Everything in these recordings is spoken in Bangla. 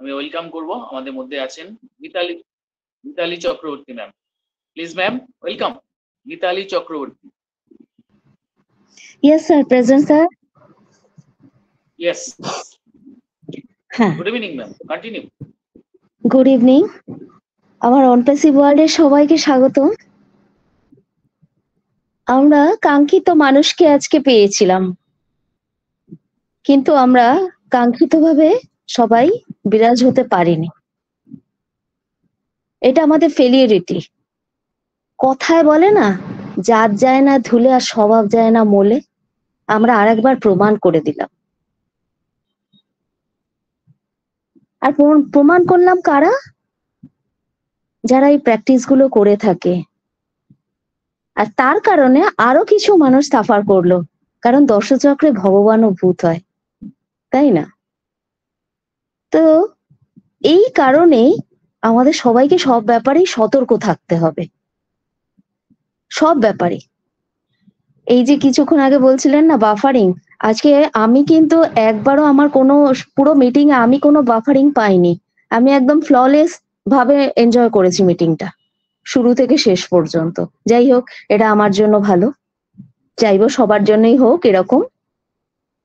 আমি ওয়েলকাম করব। আমাদের মধ্যে আছেন Mitali Mitali Chakraborty ma'am. Please ma'am, welcome. Mitali Chakraborty. Yes, sir. Present, sir. Yes. হ্যাঁ, good evening ma'am, continue. Good evening. আমার অনপ্যাসিভ ওয়ার্ল্ডের সবাইকে স্বাগত। আমরা কাঙ্ক্ষিত মানুষকে আজকে পেয়েছিলাম, কিন্তু আমরা কাঙ্ক্ষিতভাবে সবাই বিরাজ হতে পারিনি। এটা আমাদের ফেলিয়ারিটি। কথায় বলে না, জাত যায় না ধুলে আর স্বভাব যায় না মোলে। আমরা আরেকবার প্রমাণ করে দিলাম। আর প্রমাণ করলাম কারা? যারা এই প্র্যাকটিস গুলো করে থাকে। আর তার কারণে আরো কিছু মানুষ সাফার করলো, কারণ দশচক্রে ভগবানও ভূত হয়, তাই না? তো এই কারণেই আমাদের সবাইকে সব ব্যাপারেই সতর্ক থাকতে হবে, সব ব্যাপারে। এই যে কিছুক্ষণ আগে বলছিলেন না বাফারিং, আজকে আমি কিন্তু একবারও আমার কোনো পুরো মিটিং এ আমি কোনো বাফারিং পাইনি। আমি একদম ফ্ললেস ভাবে এনজয় করেছি মিটিংটা, শুরু থেকে শেষ পর্যন্ত। যাই হোক, এটা আমার জন্য ভালো, চাইবো সবার জন্যই হোক এরকম।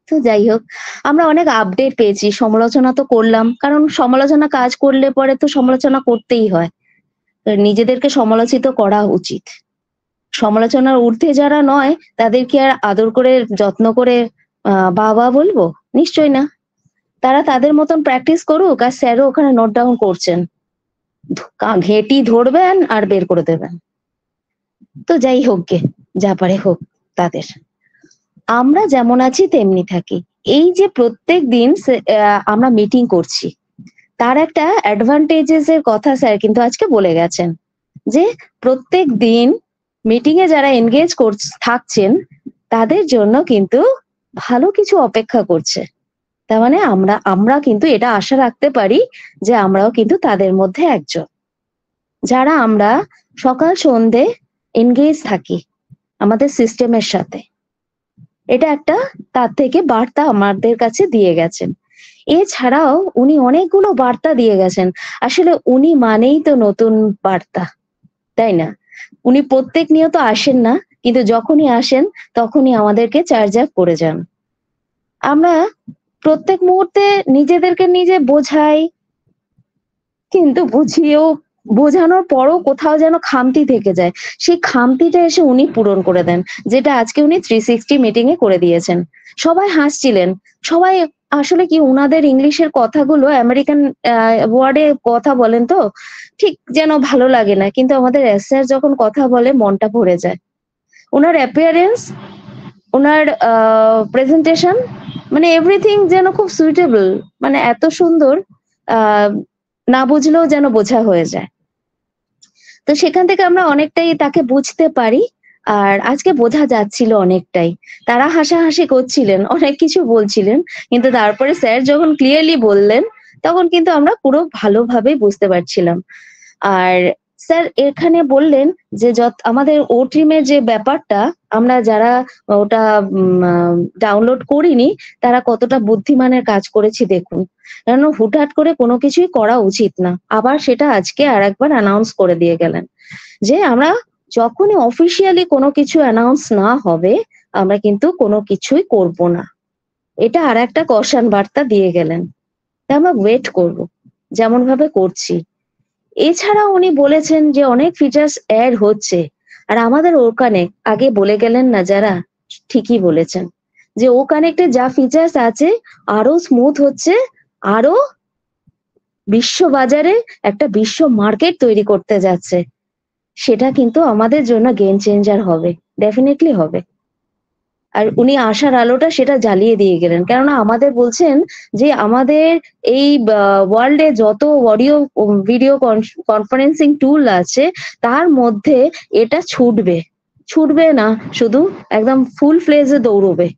তো যাই হোক, আমরা অনেক আপডেট পেয়েছি, সমালোচনা তো করলাম, কারণ সমালোচনা কাজ করলে পরে তো সমালোচনা করতেই হয়, নিজেদেরকে সমালোচিত করা উচিত। সমালোচনার ঊর্ধ্বে যারা নয় তাদেরকে আর আদর করে যত্ন করে বাবা বলবো? নিশ্চয়ই না। তারা তাদের মতন প্র্যাকটিস করুক, আর স্যারও ওখানে নোট ডাউন করছেন, ঘেঁটি ধরবেন আর বের করে দেবেন। তো যাই হোক গে, যা পারে হোক তাদের। আমরা যেমন আছি তেমনি থাকি। এই যে প্রত্যেক দিন আমরা মিটিং করছি, তার একটা অ্যাডভান্টেজেস এর কথা স্যার কিন্তু আজকে বলে গেছেন, যে প্রত্যেক দিন মিটিং এ যারা এনগেজ থাকছেন তাদের জন্য কিন্তু ভালো কিছু অপেক্ষা করছে। তার মানে আমরা কিন্তু এটা আশা রাখতে পারি যে আমরাও কিন্তু তাদের মধ্যে একজন, যারা আমরা সকাল সন্ধে এনগেজ থাকি আমাদের সিস্টেমের সাথে। এটা একটা তার থেকে বার্তা আমাদের কাছে দিয়ে গেছেন। এছাড়াও উনি অনেকগুলো বার্তা দিয়ে গেছেন। আসলে উনি মানেই তো নতুন বার্তা, তাই না? উনি প্রত্যেক নিয়ত আসেন না, কিন্তু যখনই আসেন তখনই আমাদেরকে চার্জ আপ করে যান। আমরা প্রত্যেক মুহূর্তে নিজেদেরকে নিজে বোঝাই, কিন্তু বোঝানোর পরও কোথাও যেন খামতি থেকে যায়। সেই খামতিটা এসে উনি পূরণ করে দেন, যেটা আজকে উনি 360 মিটিং এ করে দিয়েছেন। সবাই হাসছিলেন। সবাই আসলে কি, উনাদের ইংলিশের কথাগুলো আমেরিকান ওয়ার্ডে কথা বলেন তো ঠিক যেন ভালো লাগে না, কিন্তু আমাদের স্যার যখন কথা বলে মনটা ভরে যায়। ওনার অ্যাপিয়ারেন্স, ওনার প্রেজেন্টেশন, মানে এভরিথিং যেন খুব সুইটেবল, মানে এত সুন্দর, না বুঝলেও যেন বোঝা হয়ে যায়। তো সেখান থেকে আমরা অনেকটাই তাকে বুঝতে পারি। আর আজকে বোঝা যাচ্ছিল অনেকটাই। তারা হাসাহাসি করছিলেন, অনেক কিছু বলছিলেন, কিন্তু তারপরে স্যার যখন ক্লিয়ারলি বললেন তখন কিন্তু আমরা পুরো ভালোভাবে বুঝতে পারছিলাম। আর স্যার এখানে বললেন যে আমাদের ও টিমের যে ব্যাপারটা, আমরা যারা ওটা ডাউনলোড করিনি তারা কতটা বুদ্ধিমানের কাজ করেছি দেখুন। কেন হুটহাট করে কোনো কিছুই করা উচিত না। আবার সেটা আজকে আরেকবার অ্যানাউন্স করে দিয়ে গেলেন, যে আমরা যখনই অফিসিয়ালি কোনো কিছু অ্যানাউন্স না হবে আমরা কিন্তু কোনো কিছুই করব না। এটা আর একটা কশন বার্তা দিয়ে গেলেন। আমরা ওয়েট করব, যেমন ভাবে করছি। এছাড়া উনি বলেছেন যে অনেক ফিচার্স অ্যাড হচ্ছে, আর আমাদের ও কানেক্ট আগে বলে গেলেন না যারা, ঠিকই বলেছেন যে ও কানেক্টে যা ফিচার্স আছে আরো স্মুথ হচ্ছে, আরো বিশ্ববাজারে একটা বিশ্ব মার্কেট তৈরি করতে যাচ্ছে। সেটা কিন্তু আমাদের জন্য গেম চেঞ্জার হবে, ডেফিনেটলি হবে। আর উনি আশার আলোটা সেটা জ্বালিয়ে দিয়ে গেলেন, কেননা আমাদের বলছেন যে আমাদের এই ওয়ার্ল্ডে যত অডিও ভিডিও কনফারেন্সিং টুল আছে তার মধ্যে এটা ছুটবে না, শুধু একদম ফুল ফ্লেজে দৌড়বে।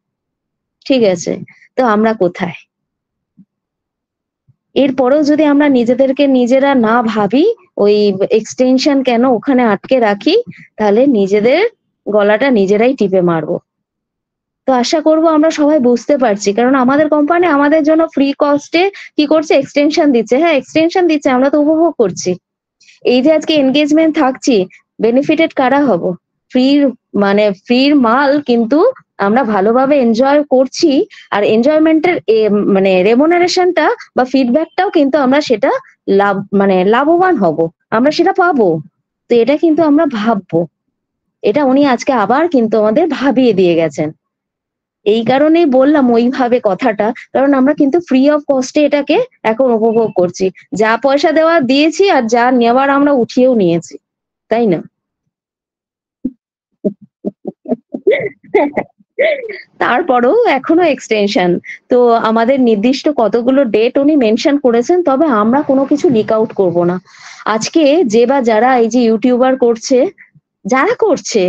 ঠিক আছে, তো আমরা কোথায়? এরপরেও যদি আমরা নিজেদেরকে নিজেরা না ভাবি, ওই এক্সটেনশন কেন ওখানে আটকে রাখি, তাহলে নিজেদের গলাটা নিজেরাই টিপে মারবো। তো আশা করব আমরা সবাই বুঝতে পারছি, কারণ আমাদের কোম্পানি আমাদের জন্য ফ্রি কস্টে কি করছে, এক্সটেনশন দিচ্ছে। হ্যাঁ, এক্সটেনশন দিচ্ছে, আমরা তো উপভোগ করছি। এই যে আজকে এনগেজমেন্ট থাকছি, বেনিফিটেড কারা হব? ফ্রির মানে ফ্রির মাল কিন্তু আমরা ভালোভাবে এনজয় করছি, আর এনজয়মেন্টের মানে রেমুনারেশনটা বা ফিডব্যাকটাও কিন্তু আমরা সেটা লাভবান হব, আমরা সেটা পাবো। তো এটা কিন্তু আমরা ভাববো, এটা উনি আজকে আবার কিন্তু আমাদের ভাবিয়ে দিয়ে গেছেন। এই কারণেই বললাম ওইভাবে কথাটা, কারণ আমরা কিন্তু ফ্রি অফ কস্টে এটাকে এখন উপভোগ করছি। যা পয়সা দেওয়া দিয়েছি, আর যা নেওয়ার আমরা উঠিয়েও নিয়েছি, তাই না? তারপরেও এখনো এক্সটেনশন। তো আমাদের নির্দিষ্ট কতগুলো ডেট উনি মেনশন করেছেন, তবে আমরা কোনো কিছু লিক আউট করবো না। আজকে যে বা যারা এই যে ইউটিউবার করছে, যারা করছে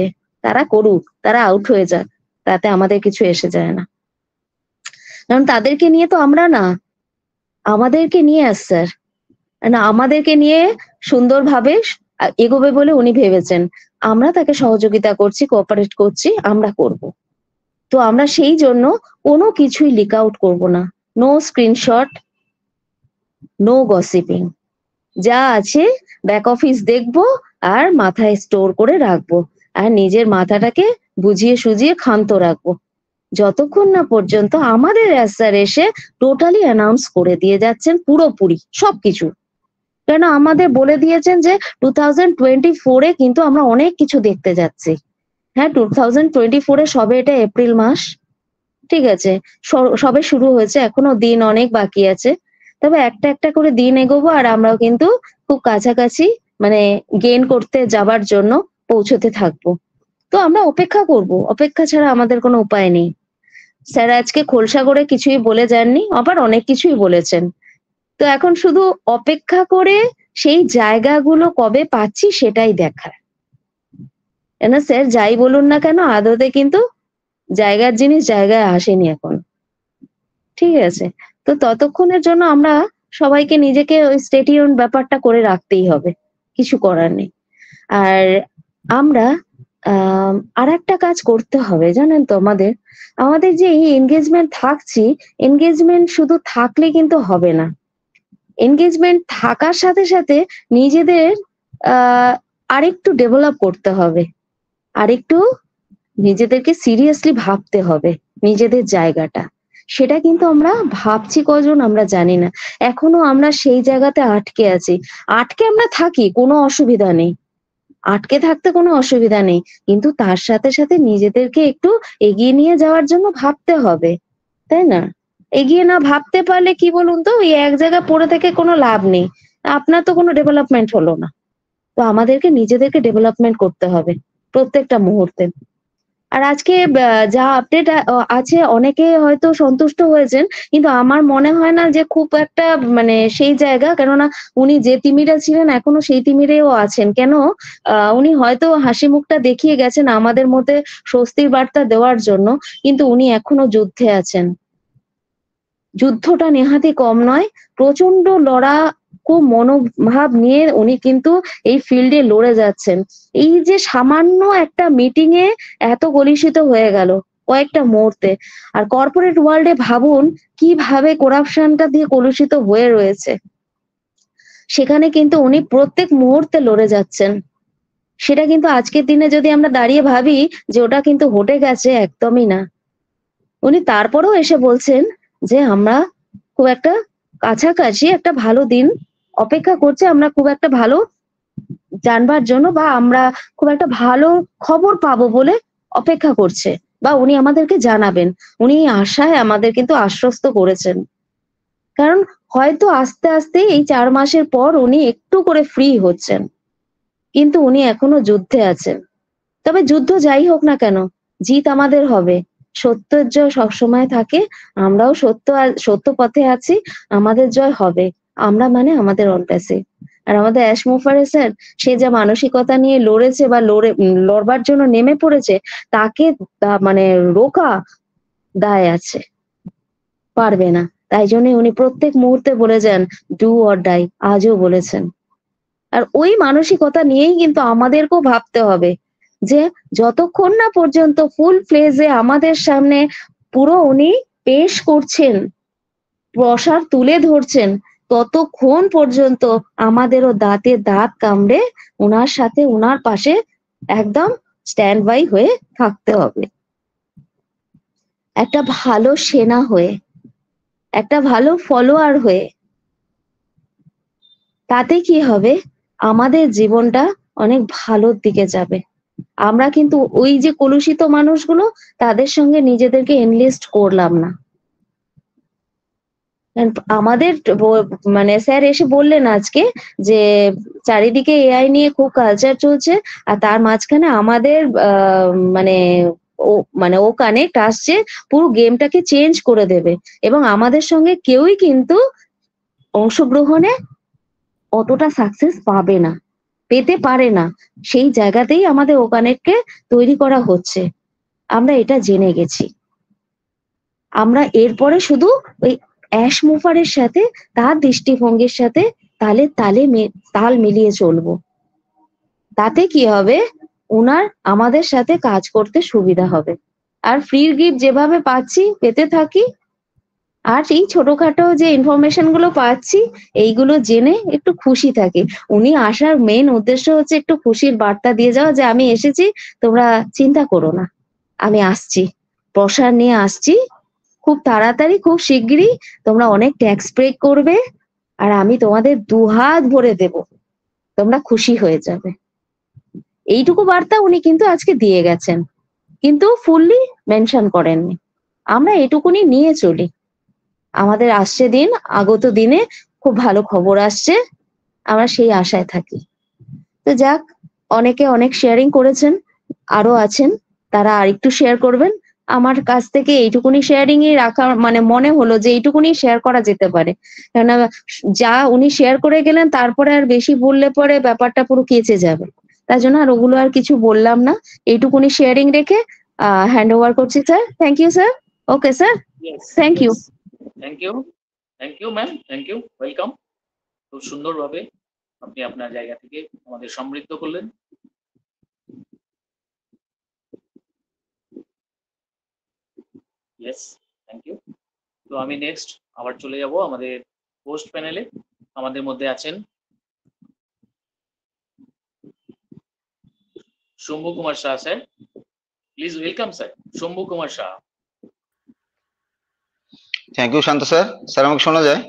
তারা করুক, তারা আউট হয়ে যাক, তাতে আমাদের কিছু এসে যায় না। কারণ তাদেরকে নিয়ে তো আমরা না, আমাদেরকে নিয়ে স্যার, না আমাদেরকে নিয়ে সুন্দরভাবে এগোবে বলে উনি ভেবেছেন। আমরা তাকে সহযোগিতা করছি, কোঅপারেট করছি, আমরা করব। তো আমরা সেই জন্য কোনো কিছুই লিক আউট করবো না। No screenshot, no gossiping. যা আছে ব্যাক অফিস দেখবো আর মাথায় স্টোর করে রাখবো, আর নিজের মাথাটাকে বুঝিয়ে সুজিয়ে ক্ষান্ত রাখবো, যতক্ষণ না পর্যন্ত আমাদের স্যার এসে টোটালি অ্যানাউন্স করে দিয়ে যাচ্ছেন পুরোপুরি সবকিছু। কেন আমাদের বলে দিয়েছেন যে 2024-এ কিন্তু আমরা অনেক কিছু দেখতে যাচ্ছি। হ্যাঁ, 2024-এ সবে এটা এপ্রিল মাস, ঠিক আছে, সবে শুরু হয়েছে, এখনো দিন অনেক বাকি আছে। তবে একটা একটা করে দিন এগোবো, আর আমরাও কিন্তু খুব কাছাকাছি মানে গেইন করতে যাবার জন্য পৌঁছতে থাকবো। তো আমরা অপেক্ষা করব, অপেক্ষা ছাড়া আমাদের কোনো উপায় নেই। স্যার আজকে খোলসা করে কিছুই বলে যাননি, আবার অনেক কিছুই বলেছেন। তো এখন শুধু অপেক্ষা করে সেই জায়গাগুলো কবে পাচ্ছি সেটাই দেখার। কেন স্যার যাই বলুন না কেন, আদতে কিন্তু জায়গার জিনিস জায়গায় আসেনি এখন, ঠিক আছে? তো ততক্ষণের জন্য আমরা সবাইকে নিজেকে ওই স্টে টিউন ব্যাপারটা করে রাখতেই হবে, কিছু করার নেই। আর আমরা আরেকটা কাজ করতে হবে জানেন তো, আমাদের আমাদের যে এই এনগেজমেন্ট থাকছি, এনগেজমেন্ট শুধু থাকলে কিন্তু হবে না। এনগেজমেন্ট থাকার সাথে সাথে নিজেদের আরেকটু ডেভেলপ করতে হবে, আরেকটু নিজেদেরকে সিরিয়াসলি ভাবতে হবে নিজেদের জায়গাটা। সেটা কিন্তু আমরা ভাবছি কজন আমরা জানি না। এখনো আমরা সেই জায়গাতে আটকে আছি। আটকে আমরা থাকি, কোনো অসুবিধা নেই। আটকে থাকতে কোনো অসুবিধা নেই। কিন্তু তার সাথে সাথে নিজেদেরকে একটু এগিয়ে নিয়ে যাওয়ার জন্য ভাবতে হবে, তাই না? এগিয়ে না ভাবতে পারলে কি বলুন তো, ওই এক জায়গায় পড়ে থেকে কোনো লাভ নেই। আপনার তো কোনো ডেভেলপমেন্ট হলো না। তো আমাদেরকে নিজেদেরকে ডেভেলপমেন্ট করতে হবে প্রত্যেকটা মুহূর্তে। আর আজকে যা আপডেট আছে, অনেকে হয়তো সন্তুষ্ট হয়েছেন, কিন্তু আমার মনে হয় না যে খুব একটা মানে সেই জায়গা, কেননা উনি যে তিমিরে ছিলেন এখনো সেই তিমিরেও আছেন। কেন উনি হয়তো হাসি মুখটা দেখিয়ে গেছেন আমাদের মধ্যে স্বস্তির বার্তা দেওয়ার জন্য, কিন্তু উনি এখনো যুদ্ধে আছেন। যুদ্ধটা নেহাতই কম নয়, প্রচন্ড লড়াকু মনোভাব নিয়ে উনি কিন্তু এই ফিল্ডে লড়ে যাচ্ছেন। এই যে সামান্য একটা মিটিং এ এত কলুষিত হয়ে গেল কয়েকটা মুহূর্তে, আর কর্পোরেট ওয়ার্ল্ডে ভাবুন কিভাবে করাপশনটা দিয়ে কলুষিত হয়ে রয়েছে। সেখানে কিন্তু উনি প্রত্যেক মুহূর্তে লড়ে যাচ্ছেন। সেটা কিন্তু আজকের দিনে যদি আমরা দাঁড়িয়ে ভাবি যে ওটা কিন্তু ঘটে গেছে, একদমই না। উনি তারপরেও এসে বলছেন যে আমরা খুব একটা কাছাকাছি একটা ভালো দিন অপেক্ষা করছে, আমরা খুব একটা ভালো জানবার জন্য, বা আমরা খুব একটা ভালো খবর পাবো বলে অপেক্ষা করছে, বা উনি আমাদেরকে জানাবেন। উনি এই আশায় আমাদের কিন্তু আশ্বস্ত করেছেন। কারণ হয়তো আস্তে আস্তে এই 4 মাসের পর উনি একটু করে ফ্রি হচ্ছেন, কিন্তু উনি এখনো যুদ্ধে আছেন। তবে যুদ্ধ যাই হোক না কেন, জিত আমাদের হবে। সত্যের জয় সবসময় থাকে। আমরাও সত্য পথে আছি, আমাদের জয় হবে। আমরা মানে আমাদের অনপ্যাসে। আর আমাদের অ্যাশ মুফারে স্যার, সে যা মানসিকতা নিয়ে লড়েছে বা লড়বার জন্য নেমে পড়েছে, তাকে মানে রোকা দায় আছে, পারবে না। তাই জন্যই উনি প্রত্যেক মুহূর্তে বলে যান ডু অর ডাই, আজও বলেছেন। আর ওই মানসিকতা নিয়েই কিন্তু আমাদেরকেও ভাবতে হবে। যে যতক্ষণ না পর্যন্ত ফুল ফ্লেজে আমাদের সামনে পুরো উনি পেশ করছেন, প্রসার তুলে ধরছেন, ততক্ষণ পর্যন্ত আমাদেরও দাঁতে দাঁত কামড়ে ওনার সাথে ওনার পাশে একদম স্ট্যান্ড বাই হয়ে থাকতে হবে। একটা ভালো সেনা হয়ে, একটা ভালো ফলোয়ার হয়ে। তাতে কি হবে, আমাদের জীবনটা অনেক ভালোর দিকে যাবে। আমরা কিন্তু ওই যে কলুষিত মানুষগুলো, তাদের সঙ্গে নিজেদেরকে এনলিস্ট করলাম না। আমাদের মানে স্যার এসে বললেন আজকে যে চারিদিকে এআই নিয়ে খুব কালচার চলছে, আর তার মাঝখানে আমাদের ও কানেক্ট আসছে, পুরো গেমটাকে চেঞ্জ করে দেবে, এবং আমাদের সঙ্গে কেউই কিন্তু অংশগ্রহণে অতটা সাকসেস পাবে না, পেতে পারে না। সেই জায়গাতেই আমাদের ও কানেক্টকে তৈরি করা হচ্ছে, আমরা এটা জেনে গেছি। আমরা এরপরে শুধু ওই অ্যাশ মুভারের সাথে, তার দৃষ্টিভঙ্গির সাথে তাল মিলিয়ে চলবো। তাতে কি হবে, ওনার আমাদের সাথে কাজ করতে সুবিধা হবে। আর ফ্রি গিফট যেভাবে পাচ্ছি, পেতে থাকি। আর এই ছোটখাটো যে ইনফরমেশন গুলো পাচ্ছি, এইগুলো জেনে একটু খুশি থাকি। উনি আসার মেইন উদ্দেশ্য হচ্ছে একটু খুশির বার্তা দিয়ে যাওয়া, যে আমি এসেছি, তোমরা চিন্তা করো না, আমি আসছি, প্রসার নিয়ে আসছি, খুব তাড়াতাড়ি, খুব শিগগিরই তোমরা অনেক ট্যাক্স পে করবে, আর আমি তোমাদের দুহাত ভরে দেব, তোমরা খুশি হয়ে যাবে। এইটুকু বার্তা উনি কিন্তু আজকে দিয়ে গেছেন, কিন্তু ফুললি মেনশন করেননি। আমরা এটুকুনি নিয়ে চলি। আমাদের আসছে দিন, আগত দিনে খুব ভালো খবর আসছে, আমরা সেই আশায় থাকি। তো যাক, অনেকে অনেক শেয়ারিং করেছেন, আরো আছেন, তারা আরেকটু শেয়ার করবেন। আমার কাছ থেকে এইটুকুনি শেয়ারিং ই রাখা, মানে মনে হলো যে এইটুকুনি শেয়ার করা যেতে পারে, কেননা যা উনি শেয়ার করে গেলেন, তারপরে আর বেশি বললে পরে ব্যাপারটা পুরো কেচে যাবে। তার জন্য আর ওগুলো আর কিছু বললাম না, এইটুকুনি শেয়ারিং রেখে হ্যান্ড ওভার করছি sir. Thank you sir. Okay sir, thank you. Thank you ma'am, thank you, welcome. খুব সুন্দরভাবে আপনি আপনার জায়গা থেকে আমাদের সমৃদ্ধ করলেন। Yes, thank you. তো আমি নেক্সট আবার চলে যাব আমাদের পোস্ট প্যানেলে। আমাদের মধ্যে আছেন Shambhu Kumar Shah sir. Please welcome sir, Shambhu Kumar Shah. Thank you Shanta sir. Sir আমাকে শোনা যায়?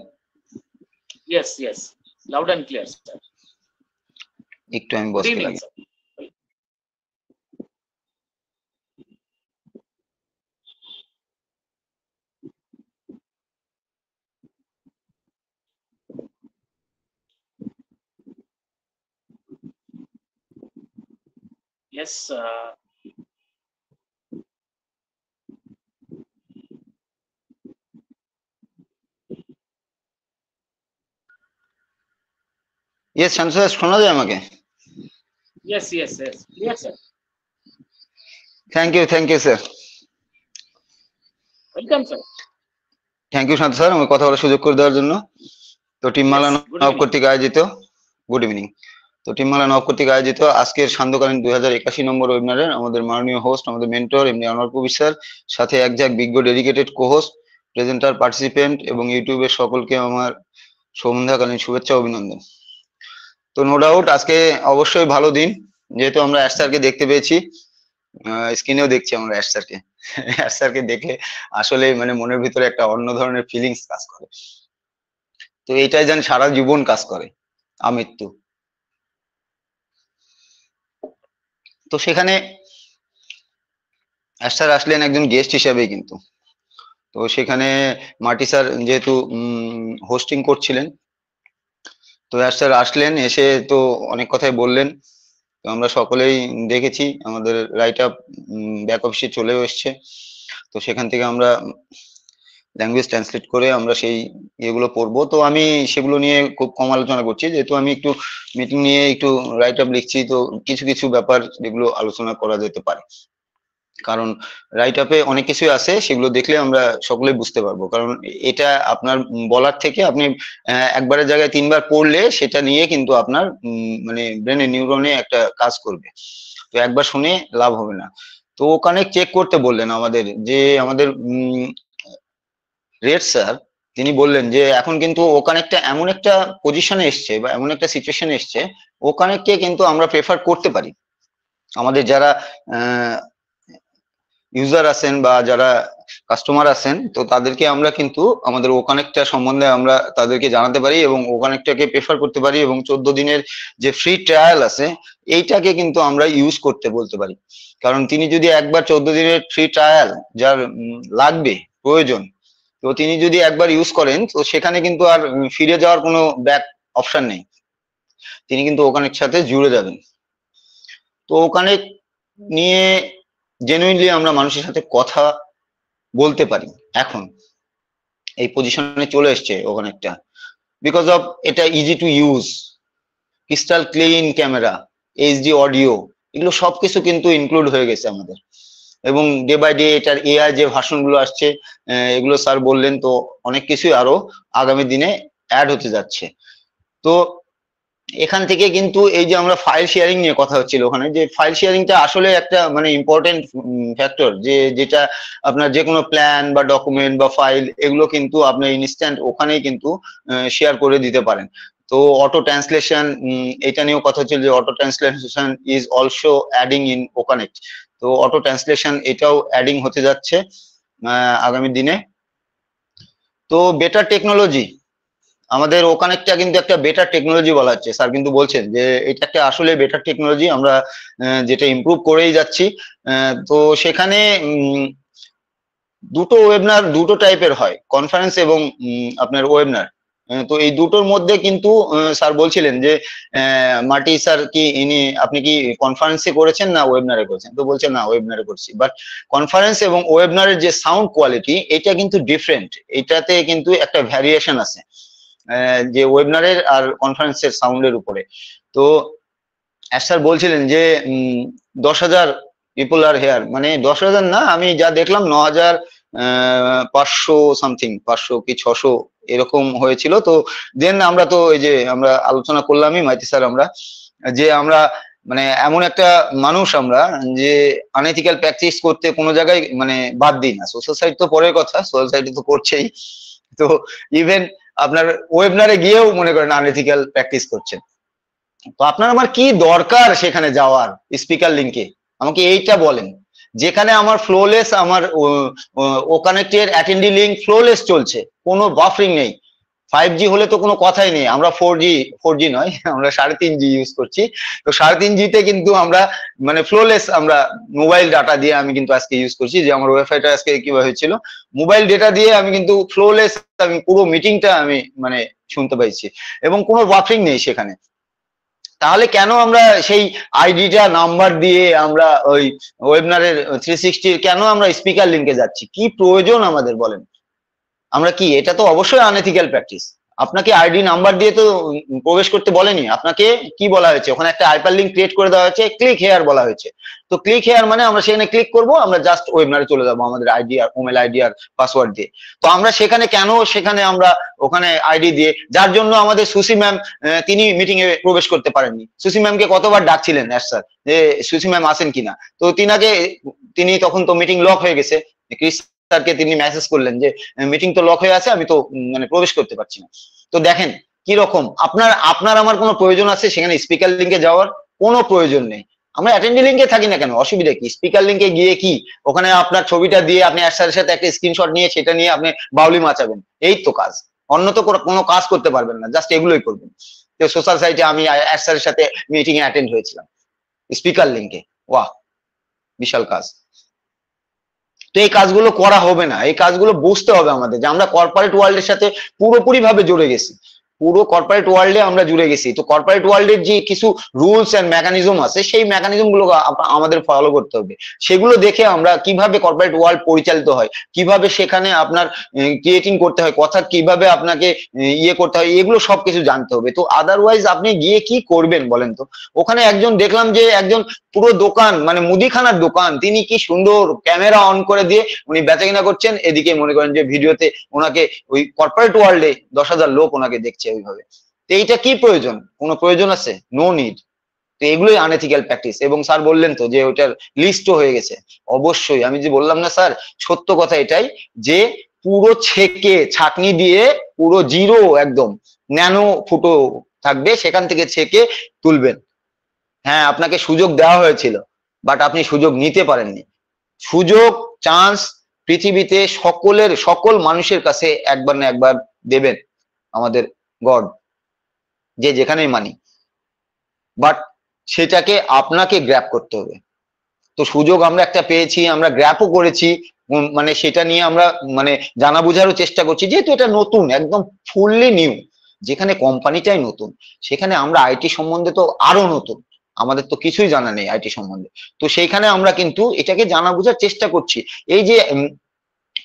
Yes yes, loud and clear sir. একটু আমি বসতে লাগি। Yes, ইয়েস শান্ত স্যার, শোনা যায় আমাকে? yes, yes, yes, clear sir. Thank you sir. Welcome sir. Thank you Shanta sir, আমাকে কথা বলার সুযোগ করে দেওয়ার জন্য। তো টিমমালা নব কর্তৃক আয়োজিত, গুড ইভিনিং। তো টিমমালা নব কর্তৃক আয়োজিত আজকের সান্ধ্যকালীন 2081 নম্বর ওয়েবিনারের আমাদের মাননীয় হোস্ট, আমাদের মেন্টর এমনি আনোয়ার কবির স্যার, সাথে একজাক বিজ্ঞ ডেডিকেটেড কো-হোস্ট, প্রেজেন্টার, পার্টিসিপেন্ট এবং ইউটিউবের সকলকে আমার সন্ধ্যাকালীন শুভেচ্ছা অভিনন্দন। তো নো ডাউট আজকে অবশ্যই ভালো দিন, যেহেতু আমরা অ্যাশ স্যারকে দেখতে পেয়েছি, স্ক্রিনেও দেখছি আমরা অ্যাশ স্যারকে। অ্যাশ স্যারকে দেখে আসলে মানে মনের ভিতরে একটা অন্য ধরনের ফিলিংস কাজ করে। তো এটাই যেন সারা জীবন কাজ করে, আমৃত্যু। তো সেখানে অ্যাশ স্যার আসলেন একজন গেস্ট হিসাবেই কিন্তু। তো সেখানে মার্টি স্যার যেহেতু হোস্টিং করছিলেন, তো অ্যাশ স্যার আসলেন, এসে তো অনেক কথাই বললেন। তো আমরা সকলেই দেখেছি, আমাদের রাইট আপ ব্যাক অফিসে চলেও এসছে। তো সেখান থেকে আমরা ল্যাঙ্গুয়েজ ট্রান্সলেট করে আমরা সেই ইয়েগুলো পড়বো। তো আমি সেগুলো নিয়ে খুব কম আলোচনা করছি, যেহেতু আমি একটু মিটিং নিয়ে একটু রাইট আপ লিখছি। তো কিছু কিছু ব্যাপার যেগুলো আলোচনা করা যেতে পারে, কারণ রাইট আপে অনেক কিছুই আছে, সেগুলো দেখলে আমরা সকলেই বুঝতে পারবো। কারণ এটা আপনার বলার থেকে আপনি একবারের জায়গায় 3 বার পড়লে সেটা নিয়ে কিন্তু আপনার মানে ব্রেনে নিউরনে একটা কাজ করবে। তো একবার শুনে লাভ হবে না। তো ওখানে চেক করতে বললেন আমাদের, যে আমাদের রেড স্যার তিনি বললেন যে এখন কিন্তু ওখানে একটা এমন একটা পজিশনে এসছে বা এমন একটা সিচুয়েশনে এসছে, ওখানেকে কিন্তু আমরা প্রেফার করতে পারি। আমাদের যারা ইউজার আছেন বা যারা কাস্টমার আছেন, তো তাদেরকে আমরা কিন্তু আমাদের ও কানেক্টটা সম্বন্ধে আমরা তাদেরকে জানাতে পারি এবং ও কানেক্টটাকে প্রেফার করতে পারি, এবং 14 দিনের যে ফ্রি ট্রায়াল আছে এইটাকে কিন্তু আমরা ইউজ করতে বলতে পারি। কারণ তিনি যদি একবার 14 দিনের ফ্রি ট্রায়াল যার লাগবে প্রয়োজন, তো তিনি যদি একবার ইউজ করেন, তো সেখানে কিন্তু আর ফিরে যাওয়ার কোনো ব্যাক অপশন নেই, তিনি কিন্তু ও কানেক্ট সাথে জুড়ে যাবেন। তো ও কানেক্ট নিয়ে জেনুইনলি আমরা মানুষের সাথে কথা বলতে পারি এখন, এই পজিশনে চলে এসছে ওখানে একটা, বিকজ অফ এটা easy to use, crystal clean camera, HD audio, এগুলো সবকিছু কিন্তু ইনক্লুড হয়ে গেছে আমাদের। এবং ডে বাই ডে এটার এআই যে ভার্সন গুলো আসছে, এগুলো স্যার বললেন, তো অনেক কিছুই আরো আগামী দিনে অ্যাড হতে যাচ্ছে। তো এখান থেকে কিন্তু এই যে আমরা ফাইল শেয়ারিং নিয়ে কথা হচ্ছিল ওখানে, যে ফাইল শেয়ারিংটা আসলে একটা মানে ইম্পর্টেন্ট ফ্যাক্টর, যে যেটা আপনার যে কোনো প্ল্যান বা ডকুমেন্ট বা ফাইল এগুলো কিন্তু আপনি ইনস্ট্যান্ট ওখানেই কিন্তু শেয়ার করে দিতে পারেন। তো অটো ট্রান্সলেশন, এটা নিয়েও কথা হচ্ছিল যে auto translation is also adding in OConnect. তো অটো ট্রান্সলেশন এটাও অ্যাডিং হতে যাচ্ছে আগামী দিনে। তো বেটার টেকনোলজি, আমাদের ও কানেক্টটা কিন্তু একটা বেটার টেকনোলজি বলা হচ্ছে, স্যার কিন্তু বলছেন যে এটা একটা আসলে বেটার টেকনোলজি, আমরা যেটা ইমপ্রুভ করেই যাচ্ছি। তো সেখানে দুটো ওয়েবিনার দুটো টাইপের হয়, কনফারেন্স এবং আপনার ওয়েবিনার। তো এই দুটোর মধ্যে কিন্তু স্যার বলছিলেন যে মার্টি স্যার কি আপনি কি কনফারেন্সে করেছেন না ওয়েবিনারে করেছেন? তো বলছেন না, ওয়েবিনারে করছি। বাট কনফারেন্স এবং ওয়েবিনারের যে সাউন্ড কোয়ালিটি এটা কিন্তু ডিফারেন্ট, এটাতে কিন্তু একটা ভ্যারিয়েশন আছে যে ওয়েবিনারের আর কনফারেন্সের সাউন্ডের উপরে। তো স্যার বলছিলেন যে 10,000 পিপল আর হেয়ার, মানে 10,000 না, আমি যা দেখলাম 9,500 সামথিং, 500 কি 600 এরকম হয়েছিল। তো দেন আমরা তো এই যে আমরা আলোচনা করলামই মাইতি স্যার, আমরা যে আমরা মানে এমন একটা মানুষ আমরা যে আনএথিক্যাল প্র্যাকটিস করতে কোনো জায়গায় মানে বাদ দিই না। সোশ্যাল সাইট তো পরের কথা, সোশ্যাল সাইটে তো করছেই, তো ইভেন আপনার ওয়েবিনারে গিয়েও মনে করেন আনএথিক্যাল প্র্যাকটিস করছেন। তো আপনার আমার কি দরকার সেখানে যাওয়ার স্পিকার লিঙ্কে, আমাকে এইটা বলেন। যেখানে আমার ফ্লোলেস, আমার ও কানেক্টের অ্যাটেন্ডি লিঙ্ক ফ্লোলেস চলছে, কোনো বাফারিং নেই। 5G হলে তো কোনো কথাই নেই, আমরা 4G নয়, আমরা 3.5G ইউজ করছি। তো 3.5G তে কিন্তু আমরা মানে ফ্লোলেস, আমরা মোবাইল ডাটা দিয়ে আমি কিন্তু আজকে ইউজ করছি, যে আমার ওয়াইফাইটা আজকে কিভাবে হয়েছিল, মোবাইল ডেটা দিয়ে আমি কিন্তু ফ্লোলেস, আমি পুরো মিটিংটা আমি মানে শুনতে পাইছি এবং কোনো বাফারিং নেই সেখানে। তাহলে কেন আমরা সেই আইডিটা নাম্বার দিয়ে আমরা ওই ওয়েবিনারের 360 কেন আমরা স্পিকার লিঙ্কে যাচ্ছি? কি প্রয়োজন আমাদের বলেন? আমরা কি, এটা তো অবশ্যই আনএথিক্যাল প্র্যাকটিস। আপনাকে আইডি নাম্বার দিয়ে তো প্রবেশ করতে বলেনি, আপনাকে কি বলা হয়েছে, ওখানে একটা হাইপার লিঙ্ক ক্রিয়েট করে দেওয়া হয়েছে, ক্লিক হেয়ার বলা হয়েছে। তো ক্লিক হেয়ার মানে আমরা সেখানে ক্লিক করব, আমরা জাস্ট ওয়েবিনারে চলে যাবো আমাদের আইডি আর ইমেল আইডি আর পাসওয়ার্ড দিয়ে। তো আমরা সেখানে কেন, সেখানে আমরা ওখানে আইডি দিয়ে, যার জন্য আমাদের সুসি ম্যাম তিনি মিটিং এ প্রবেশ করতে পারেননি। সুসি ম্যামকে কতবার ডাকছিলেন স্যার যে সুসি ম্যাম আসেন কিনা, তো তিনি তখন তো মিটিং লক হয়ে গেছে, স্যারকে তিনি মেসেজ করলেন যে মিটিং তো লক হয়ে আছে, আমি তো মানে প্রবেশ করতে পারছি না। তো দেখেন কি রকম, আপনার আমার কোনো প্রয়োজন আছে সেখানে স্পিকার লিঙ্কে যাওয়ার? কোনো প্রয়োজন নেই। আমরা অ্যাটেন্ডি লিঙ্কে থাকি না কেন, অসুবিধা কি? স্পিকার লিঙ্কে গিয়ে কি ওখানে আপনার ছবিটা দিয়ে আপনি স্যারের সাথে একটা স্ক্রিনশট নিয়ে সেটা নিয়ে আপনি বাউলি মাচাবেন, এই তো কাজ। অন্য তো কোনো কাজ করতে পারবেন না, জাস্ট এগুলোই করবেন। তো সোশ্যাল সাইটে আমি স্যারের সাথে মিটিং এ অ্যাটেন্ড হয়েছিলাম স্পিকার লিঙ্কে, ওয়াহ বিশাল কাজ। তো এই কাজগুলো করা হবে না, এই কাজগুলো বুঝতে হবে আমাদের, যে আমরা কর্পোরেট ওয়ার্ল্ডের সাথে পুরোপুরি ভাবে জুড়ে গেছি, পুরো কর্পোরেট ওয়ার্ল্ডে আমরা জুড়ে গেছি। তো কর্পোরেট ওয়ার্ল্ডের যে কিছু রুলস এন্ড মেকানিজম আছে, সেই মেকানিজম গুলো আমাদের ফলো করতে হবে। সেগুলো দেখে আমরা কিভাবে কর্পোরেট ওয়ার্ল্ড পরিচালিত হয়, কিভাবে সেখানে আপনার ক্রিয়েটিং করতে হয়, কথা কিভাবে আপনাকে ইয়ে করতে হয়, এগুলো সবকিছু জানতে হবে। তো আদারওয়াইজ আপনি গিয়ে কি করবেন বলেন তো? ওখানে একজন দেখলাম যে একজন পুরো দোকান, মানে মুদিখানার দোকান, তিনি কি সুন্দর ক্যামেরা অন করে দিয়ে উনি বেচাকেনা করছেন, এদিকে মনে করেন যে ভিডিওতে ওনাকে ওই কর্পোরেট ওয়ার্ল্ডে 10,000 লোক ওনাকে দেখছে ওইভাবে। তো এইটা কি প্রয়োজন? কোনো প্রয়োজন আছে? No need. তো এগুলোই আনএথিক্যাল প্র্যাকটিস। এবং স্যার বললেন তো যে ওটার লিস্টও হয়ে গেছে। অবশ্যই আমি যে বললাম না স্যার, সত্য কথা এটাই যে পুরো ছেঁকে ছাঁকনি দিয়ে পুরো জিরো একদম ন্যানো ফুটো থাকবে, সেখান থেকে ছেঁকে তুলবেন। হ্যাঁ, আপনাকে সুযোগ দেওয়া হয়েছিল, বাট আপনি সুযোগ নিতে পারেননি। সুযোগ, চান্স পৃথিবীতে সকল মানুষের কাছে একবার না একবার দেবেন আমাদের গড, যে যেখানেই মানি, বাট সেটাকে আপনাকে গ্র্যাব করতে হবে। তো সুযোগ আমরা একটা পেয়েছি, আমরা গ্র্যাবও করেছি, মানে সেটা নিয়ে আমরা মানে জানা বোঝারও চেষ্টা করছি, যেহেতু এটা নতুন, একদম ফুললি নিউ। যেখানে কোম্পানিটাই নতুন, সেখানে আমরা আইটি সম্বন্ধে তো আরো নতুন, আমাদের তো কিছুই জানা নেই আইটি সম্বন্ধে। তো সেইখানে আমরা কিন্তু এটাকে জানা বোঝার চেষ্টা করছি। এই যে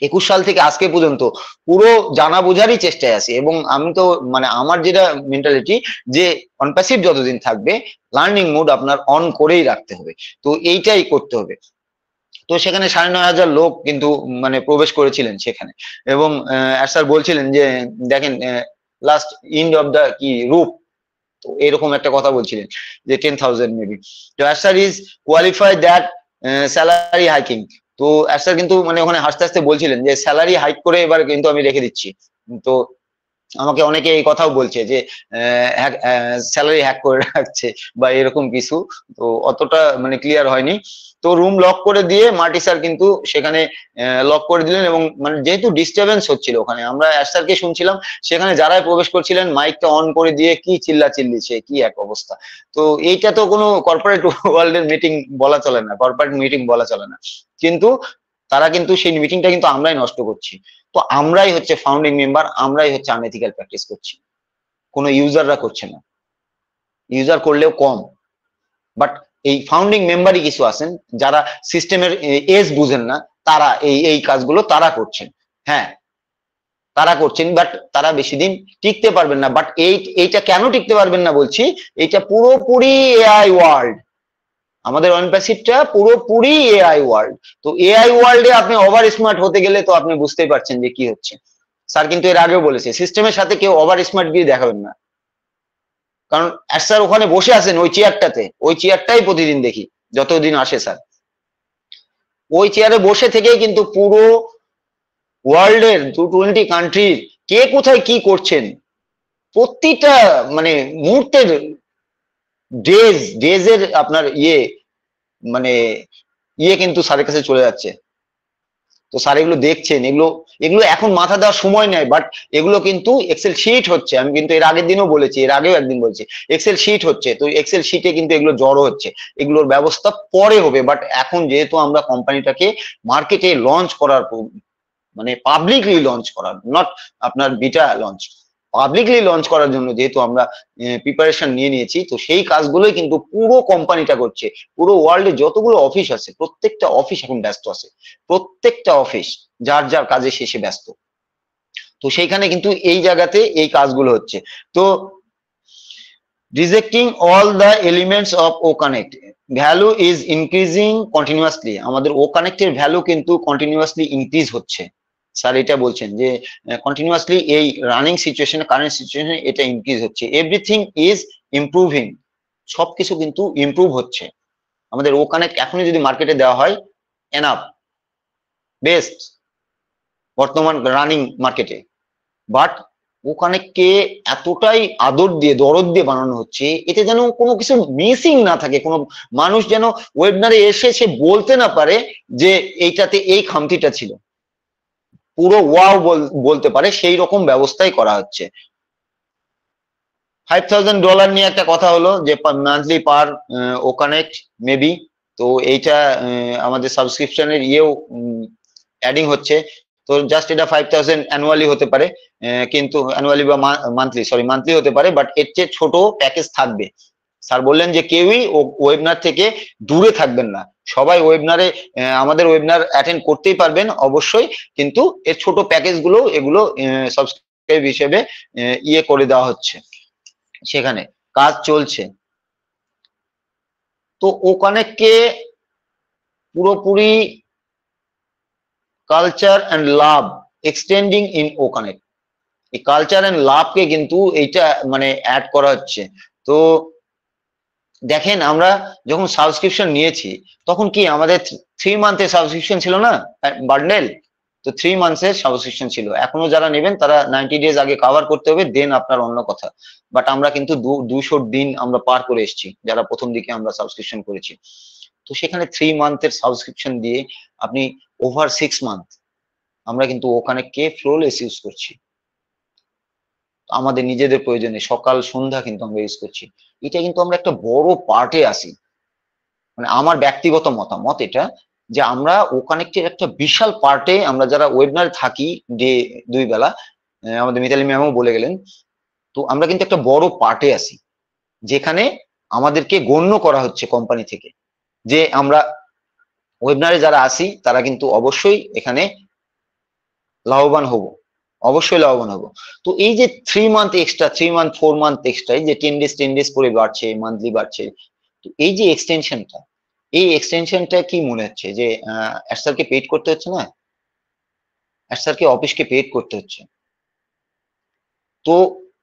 21 সাল থেকে আজকে পর্যন্ত পুরো জানা বোঝারই চেষ্টায় আছি। এবং আমি তো মানে আমার যেটা মেন্টালিটি, যে অনপ্যাসিভ যতদিন থাকবে লার্নিং মোড আপনার অন করেই রাখতে হবে। তো এইটাই করতে হবে। তো সেখানে 9,500 লোক কিন্তু মানে প্রবেশ করেছিলেন সেখানে। এবং স্যার বলছিলেন যে দেখেন লাস্ট এন্ড অফ দ্য কি রুপ, তো এরকম একটা কথা বলছিলেন যে 10,000 মেবি। তো sir is qualify that salary hiking. তো স্যার কিন্তু মানে ওখানে হাসতে হাসতে বলছিলেন যে স্যালারি হাইক করে এবার কিন্তু আমি রেখে দিচ্ছি। তো আমাকে অনেকে এই কথাও বলছে যে স্যালারি হ্যাক করে রাখছে বা এরকম কিছু। তো অতটা মানে ক্লিয়ার হয়নি। তো রুম লক করে দিয়ে মার্টি স্যার কিন্তু সেখানে লক করে দিলেন। এবং মানে যেহেতু ডিস্টারবেন্স হচ্ছিল ওখানে, আমরা স্যারকে শুনছিলাম, সেখানে যারাই প্রবেশ করছিলেন মাইকটা অন করে দিয়ে কি চিল্লা চিল্লিছে, কি এক অবস্থা। তো এইটা তো কোনো কর্পোরেট ওয়ার্ল্ডের মিটিং বলা চলে না, কর্পোরেট মিটিং বলা চলে না। কিন্তু তারা কিন্তু সেই মিটিংটা কিন্তু আমরাই নষ্ট করছি। তো আমরাই হচ্ছে ফাউন্ডিং মেম্বার, আমরাই হচ্ছে আনএথিক্যাল প্র্যাকটিস করছি, কোনো ইউজাররা করছে না। ইউজার করলেও কম, বাট এই ফাউন্ডিং মেম্বারই কিছু আছেন যারা সিস্টেমের এজ বুঝেন না, তারা এই কাজগুলো তারা করছেন। হ্যাঁ, তারা করছেন, বাট তারা বেশি দিন টিকতে পারবেন না। বাট এইটা কেন টিকতে পারবেন না বলছি, এইটা পুরোপুরি এআই ওয়ার্ল্ড। আমাদের অনপ্যাসিভটা পুরোপুরি এআই ওয়ার্ল্ড। তো এআই ওয়ার্ল্ডে আপনি ওভার স্মার্ট হতে গেলে তো আপনি বুঝতেই পারছেন যে কি হচ্ছে। স্যার কিন্তু এর আগেও বলেছে, সিস্টেমের সাথে কেউ ওভার স্মার্ট গিয়ে দেখাবেন না। কারণ স্যার ওখানে বসে আছেন ওই চেয়ারটাতে, ওই চেয়ারটাই প্রতিদিন দেখি যতদিন আসে স্যার। ওই চেয়ারে বসে থেকেই কিন্তু পুরো ওয়ার্ল্ডের 220 কান্ট্রির কে কোথায় কি করছেন প্রতিটা মানে মুহূর্তের ডেজের আপনার মানে কিন্তু স্যারের কাছে চলে যাচ্ছে। তো স্যার এগুলো দেখছেন, এগুলো এখন মাথা দেওয়ার সময় নেই, বাট এগুলো কিন্তু এক্সেল শিট হচ্ছে। আমি কিন্তু এর আগের দিনও বলেছি, এর আগেও একদিন বলছি, এক্সেল শিট হচ্ছে। তো এক্সেল শিটে কিন্তু এগুলো জড়ো হচ্ছে, এগুলোর ব্যবস্থা পরে হবে। বাট এখন যেহেতু আমরা কোম্পানিটাকে মার্কেটে লঞ্চ করার, মানে পাবলিকলি লঞ্চ করার, নট আপনার বিটা লঞ্চ, পাবলিকলি লঞ্চ করার জন্য যেহেতু আমরা প্রিপারেশন নিয়ে নিয়েছি, তো সেই কাজগুলোই কিন্তু পুরো কোম্পানিটা করছে। পুরো ওয়ার্ল্ডে যতগুলো অফিস আছে প্রত্যেকটা অফিস এখন ব্যস্ত আছে, প্রত্যেকটা অফিস যার যার কাজে শেষে ব্যস্ত। তো সেইখানে কিন্তু এই জায়গাতে এই কাজগুলো হচ্ছে। তো rejecting all the elements of O connect value is increasing continuously. আমাদের ও কানেক্টের ভ্যালু কিন্তু কন্টিনিউয়াসলি ইনক্রিজ হচ্ছে। স্যার এটা বলছেন যে কন্টিনিউয়াসলি এই রানিং সিচুয়েশনে, কারেন্ট সিচুয়েশনে এটা ইনক্রিজ হচ্ছে। এভরিথিং ইজ ইমপ্রুভিং, সবকিছু কিন্তু ইমপ্রুভ হচ্ছে। আমাদের ও কানেক্ট এখনই যদি মার্কেটে দেওয়া হয় এনাফ, বেস্ট বর্তমান রানিং মার্কেটে। বাট ও কানেক্টকে এতটাই আদর দিয়ে দরদ দিয়ে বানানো হচ্ছে, এতে যেন কোনো কিছু মিসিং না থাকে, কোনো মানুষ যেন ওয়েবিনারে এসে সে বলতে না পারে যে এইটাতে এই খামতিটা ছিল, পুরো ওয়াও বলতে পারে, সেই রকম ব্যবস্থাই করা হচ্ছে। $5,000 নিয়ে একটা কথা হলো যে মান্থলি পার ও কানেক্ট মেবি। তো এইটা আমাদের সাবস্ক্রিপশনের অ্যাডিং হচ্ছে। তো জাস্ট এটা 5,000 অ্যানুয়ালি হতে পারে, কিন্তু অ্যানুয়ালি বা মান্থলি হতে পারে, বাট এর চেয়ে ছোট প্যাকেজ থাকবে। স্যার বললেন যে কেউই ওয়েবিনার থেকে দূরে থাকবেন না, সবাই ওয়েবিনারে আমাদের ওয়েবিনার অ্যাটেন্ড করতেই পারবেন অবশ্যই, কিন্তু এর ছোট প্যাকেজগুলো এগুলো সাবস্ক্রাইব হিসেবে করে দেওয়া হচ্ছে, সেখানে কাজ চলছে। তো ও কানেক্টকে পুরোপুরি culture and love extending in O connect, এই কালচার অ্যান্ড লাভকে কিন্তু এইটা মানে অ্যাড করা হচ্ছে। তো দেখেন আমরা যখন সাবস্ক্রিপশন নিয়েছি তখন কি আমাদের 3 মান্থের সাবস্ক্রিপশন ছিল না বান্ডেল, তো 3 মান্থসের সাবস্ক্রিপশন ছিল। এখনো যারা নেবেন তারা 90 ডেজ আগে কভার করতে হবে, দেন আপনার অন্য কথা। বাট আমরা কিন্তু 200 দিন আমরা পার করে এসেছি যারা প্রথম দিকে আমরা সাবস্ক্রিপশন করেছি। তো সেখানে 3 মান্থের সাবস্ক্রিপশন দিয়ে আপনি ওভার 6 মান্থ আমরা কিন্তু ওখানে কে ফ্লোলেস ইউজ করছি, আমাদের নিজেদের প্রয়োজনে সকাল সন্ধ্যা কিন্তু আমরা ইউজ করছি। এটা কিন্তু আমরা একটা বড় পার্টে আসি, মানে আমার ব্যক্তিগত মতামত এটা, যে আমরা ও কানেক্টের একটা বিশাল পার্টে আমরা যারা ওয়েবিনারে থাকি ডে 2 বেলা, আমাদের মিতালি ম্যামও বলে গেলেন, তো আমরা কিন্তু একটা বড় পার্টে আসি যেখানে আমাদেরকে গণ্য করা হচ্ছে কোম্পানি থেকে, যে আমরা ওয়েবিনারে যারা আসি তারা কিন্তু অবশ্যই এখানে লাভবান হব, অবশ্যই লাভবান হব। তো এই যে 3 month extra, 3 month 4 month extra, এই যে 10 ডেজ করে বাড়ছে, মান্থলি বাড়ছে, তো এই যে এক্সটেনশনটা, এই এক্সটেনশনটা কি মনে হচ্ছে যে স্যারকে পেড করতে হচ্ছে না, স্যারকে অফিসকে পেড করতে হচ্ছে। তো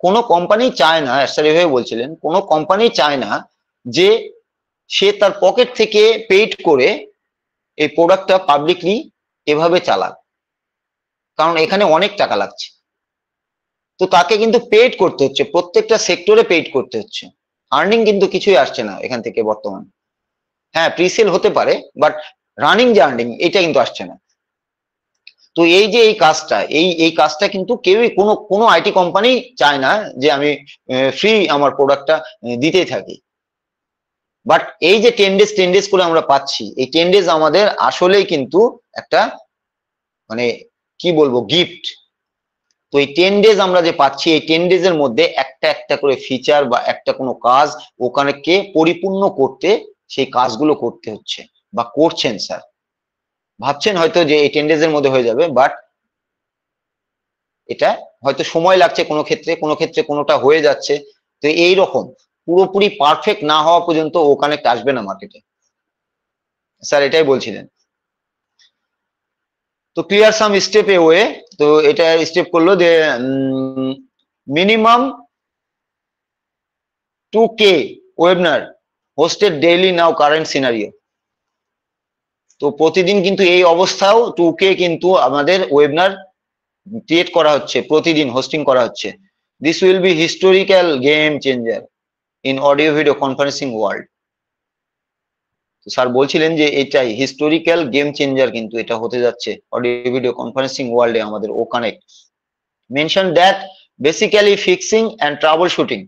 কোনো কোম্পানি চায় না, স্যার এভাবে বলছিলেন, কোনো কোম্পানি চায় না যে সে তার পকেট থেকে পেড করে এই প্রোডাক্টটা পাবলিকলি এভাবে চালাক, কারণ এখানে অনেক টাকা লাগছে। তো তাকে কিন্তু পেড করতে হচ্ছে, প্রত্যেকটা সেক্টরে পেড করতে হচ্ছে, আর্নিং কিন্তু কিছুই আসছে না এখান থেকে বর্তমানে। হ্যাঁ প্রিসেল হতে পারে, বাট রানিং যে আর্নিং এটা কিন্তু আসছে না। তো এই যে এই কাজটা কিন্তু কেউই কোনো আইটি কোম্পানি চায় না যে আমি ফ্রি আমার প্রোডাক্টটা দিতেই থাকি। বাট এই যে 10 ডেজ করে আমরা পাচ্ছি, এই 10 ডেজ আমাদের আসলেই কিন্তু একটা মানে কি বলবো গিফট। তো এই 10 ডেজ আমরা যে পাচ্ছি, এই 10 ডেজ এর মধ্যে একটা একটা করে ফিচার বা একটা কোনো কাজ ওখানে কে পরিপূর্ণ করতে, সেই কাজগুলো করতে হচ্ছে বা করছেন স্যার। ভাবছেন হয়তো যে এই 10 ডেজ এর মধ্যে হয়ে যাবে, বাট এটা হয়তো সময় লাগছে, কোনো ক্ষেত্রে কোনোটা হয়ে যাচ্ছে। তো এই রকম পুরোপুরি পারফেক্ট না হওয়া পর্যন্ত ও কানেক্ট আসবে না মার্কেটে, স্যার এটাই বলছিলেন। তো clear some step a way, তো এটা স্টেপ করলো যে minimum 2K webinar hosted daily now current scenario. তো প্রতিদিন কিন্তু এই অবস্থাও 2K কিন্তু আমাদের ওয়েবিনার ক্রিয়েট করা হচ্ছে, প্রতিদিন হোস্টিং করা হচ্ছে। This will be historical game changer in audio video conferencing world. Sir বলছিলেন যে এটাই হিস্টোরিক্যাল গেম চেঞ্জার, কিন্তু এটা হতে যাচ্ছে অডিও ভিডিও কনফারেন্সিং ওয়ার্ল্ডে আমাদের OConnect. Mention that basically fixing and troubleshooting.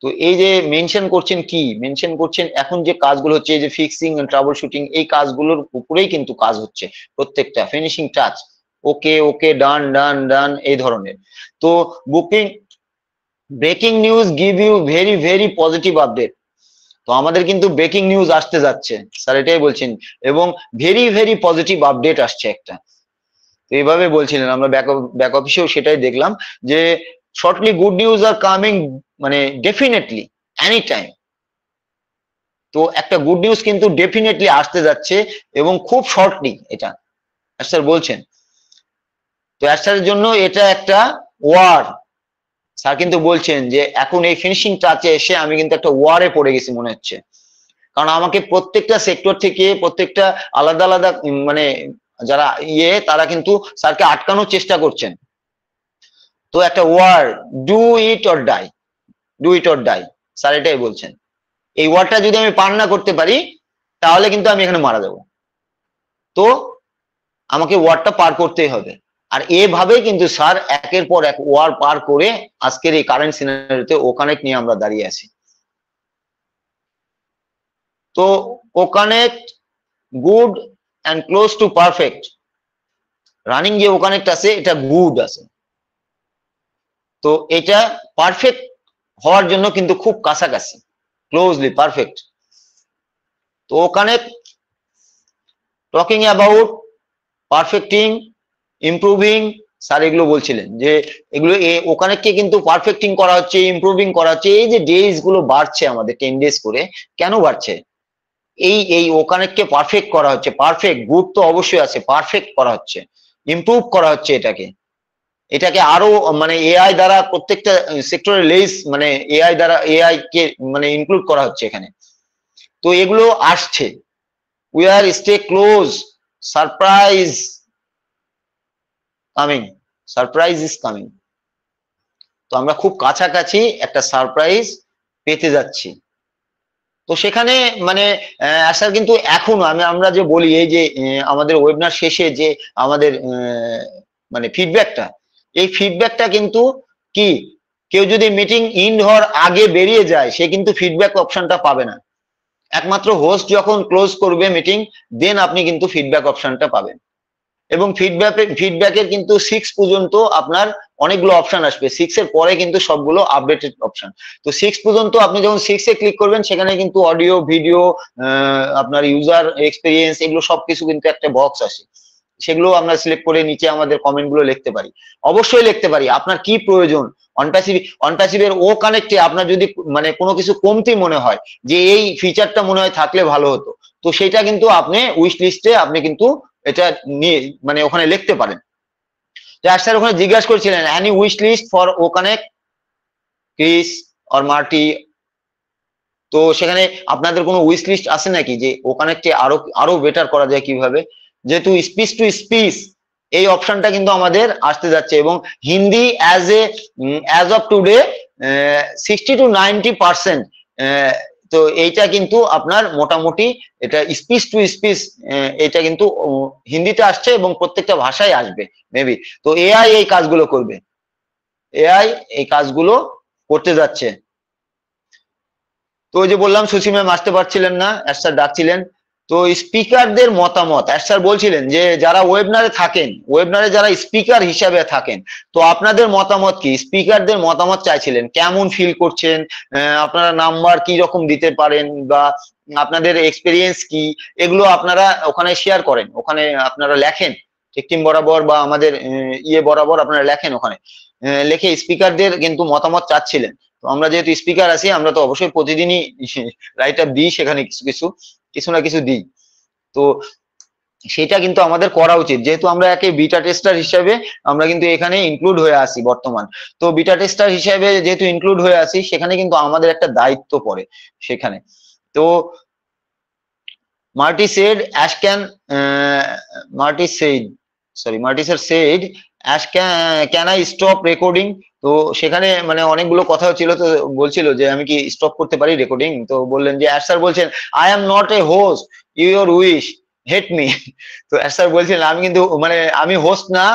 তো এই যে মেনশন করছেন, কি মেনশন করছেন, এখন যে কাজগুলো হচ্ছে এই যে ফিক্সিং এন্ড ট্রাবল শুটিং, এই কাজগুলোর উপরেই কিন্তু কাজ হচ্ছে প্রত্যেকটা, ফিনিশিং টাচ, ওকে ওকে ডান ডান ডান এই ধরনের। তো booking breaking news give you very very positive update. তো আমাদের কিন্তু ব্রেকিং নিউজ আসতে যাচ্ছে, স্যার এটাই বলছেন, এবং ভেরি ভেরি পজিটিভ আপডেট আসছে একটা। তো এইভাবে বলছিলেন, আমরা ব্যাক অফিসেও সেটাই দেখলাম যে shortly good news are coming, মানে ডেফিনেটলি এনি টাইম। তো একটা গুড নিউজ কিন্তু ডেফিনেটলি আসতে যাচ্ছে এবং খুব শর্টলি, এটা স্যার বলছেন। তো স্যারের জন্য এটা একটা ওয়ার, স্যার কিন্তু বলছেন যে এখন এই ফিনিশিং টাচে এসে আমি কিন্তু একটা ওয়ারে পড়ে গেছি মনে হচ্ছে, কারণ আমাকে প্রত্যেকটা সেক্টর থেকে প্রত্যেকটা আলাদা আলাদা মানে যারা তারা কিন্তু স্যারকে আটকানোর চেষ্টা করছেন। তো একটা war, do it or die, do it or die, sir এটাই বলছেন। এই ওয়ারটা যদি আমি পার না করতে পারি তাহলে কিন্তু আমি এখানে মারা যাব। তো আমাকে ওয়ারটা পার করতেই হবে, আর এভাবেই কিন্তু স্যার একের পর এক ওয়ার পার করে আজকের এই কারেন্ট সিনারিওতে ও কানেক্ট নিয়ে আমরা দাঁড়িয়ে আছি। তো OConnect good and close to perfect, running যে ও কানেক্ট আছে এটা গুড আছে, তো এটা পারফেক্ট হওয়ার জন্য কিন্তু খুব কাছাকাছি, ক্লোজলি পারফেক্ট। তো OConnect talking about perfecting, improving, sir এগুলো বলছিলেন যে এগুলো ও কানেক্টকে কিন্তু পারফেক্টিং করা হচ্ছে, ইমপ্রুভিং করা হচ্ছে। এই যে ডেজ গুলো বাড়ছে আমাদের 10 ডেজ করে, কেন বাড়ছে? এই ও কানেক্টকে পারফেক্ট করা হচ্ছে, পারফেক্ট গুড তো অবশ্যই আছে, পারফেক্ট করা হচ্ছে, ইমপ্রুভ করা হচ্ছে এটাকে আরো মানে এআই দ্বারা প্রত্যেকটা সেক্টরে লেস, মানে এআই দ্বারা এআই কে মানে ইনক্লুড করা হচ্ছে এখানে। তো এগুলো আসছে, we are stay close, surprise coming, surprise is coming. তো আমরা খুব কাছাকাছি একটা সারপ্রাইজ পেতে যাচ্ছি। তো সেখানে মানে স্যার কিন্তু এখনো আমরা যে বলি এই যে আমাদের ওয়েবিনার শেষে যে আমাদের মানে ফিডব্যাকটা, এই ফিডব্যাকটা কিন্তু কি কেউ যদি মিটিং ইন্ড হওয়ার আগে বেরিয়ে যায় সে কিন্তু ফিডব্যাক অপশনটা পাবে না। একমাত্র হোস্ট যখন ক্লোজ করবে মিটিং দেন আপনি কিন্তু ফিডব্যাক অপশনটা পাবেন। এবং ফিডব্যাকের কিন্তু 6 পর্যন্ত আপনার অনেকগুলো অপশন আসবে, 6 এর পরে কিন্তু সবগুলো আপডেটেড অপশন। তো 6 পর্যন্ত আপনি যখন 6 এ ক্লিক করবেন সেখানে কিন্তু অডিও, ভিডিও, আপনার ইউজার এক্সপিরিয়েন্স, এগুলো সবকিছু কিন্তু একটা বক্স আসে, সেগুলো আমরা সিলেক্ট করে নিচে আমাদের কমেন্ট গুলো লিখতে পারি। অবশ্যই লিখতে পারি আপনার কি প্রয়োজন। অনপ্যাসিভের ও কানেক্টে আপনার যদি মানে কোনো কিছু কমতি মনে হয় যে এই ফিচারটা মনে হয় থাকলে ভালো হতো, তো সেটা কিন্তু আপনি উইশ লিস্টে আপনি কিন্তু এটা নিয়ে মানে ওখানে লিখতে পারেন। স্যার ওখানে জিজ্ঞাসা করছিলেন any wish list for OConnect Chris or Marty, তো সেখানে আপনাদের কোনো উইশ লিস্ট আছে নাকি যে ও কানেক্টে আরো বেটার করা যায় কিভাবে? যেহেতু স্পিচ টু স্পিচ এই অপশনটা কিন্তু আমাদের আসতে যাচ্ছে এবং Hindi as of today 60 to 90%, তো এইটা কিন্তু আপনার মোটামুটি এটা স্পিচ টু স্পিচ এটা কিন্তু হিন্দিতে আসছে এবং প্রত্যেকটা ভাষায় আসবে মেবি। তো এআই এই কাজগুলো করবে, এআই এই কাজগুলো করতে যাচ্ছে। তো ওই যে বললাম সুসি ম্যাম আসতে পারছিলেন না, স্যার ডাকছিলেন। তো স্পিকারদের মতামত স্যার বলছিলেন যে যারা ওয়েবিনারে থাকেন, ওয়েবিনারে যারা স্পিকার হিসাবে থাকেন, তো আপনাদের মতামত কি? স্পিকারদের মতামত চাইছিলেন, কেমন ফিল করছেন, আপনারা নাম্বার কি রকম দিতে পারেন বা আপনাদের এক্সপিরিয়েন্স কি, এগুলো আপনারা ওখানে শেয়ার করেন, ওখানে আপনারা লেখেন টিম বরাবর বা আমাদের ইয়ে বরাবর আপনারা লেখেন, ওখানে লেখে স্পিকারদের কিন্তু মতামত চাচ্ছিলেন। তো আমরা যেহেতু স্পিকার আছি আমরা তো অবশ্যই প্রতিদিনই রাইট আপ দিই, সেখানে কিছু না কিছু দিই। তো সেটা কিন্তু আমাদের করা উচিত, যেহেতু আমরা একে বিটা টেস্টার হিসেবে আমরা কিন্তু এখানে ইনক্লুড হয়ে আসি বর্তমান। তো বিটা টেস্টার হিসেবে যেহেতু ইনক্লুড হয়ে আসি সেখানে কিন্তু আমাদের একটা দায়িত্ব পড়ে সেখানে। তো Marty said Ash can Marty sir said Ash can I stop recording? তো সেখানে মানে অনেকগুলো কথা ছিল, তো বলছিল যে আমি কি স্টপ করতে পারি রেকর্ডিং? তো বললেন যে অ্যাশ স্যার বলছেন I am not a host, your wish hate me. তো অ্যাশ স্যার বলছেন আমি কিন্তু মানে আমি হোস্ট না,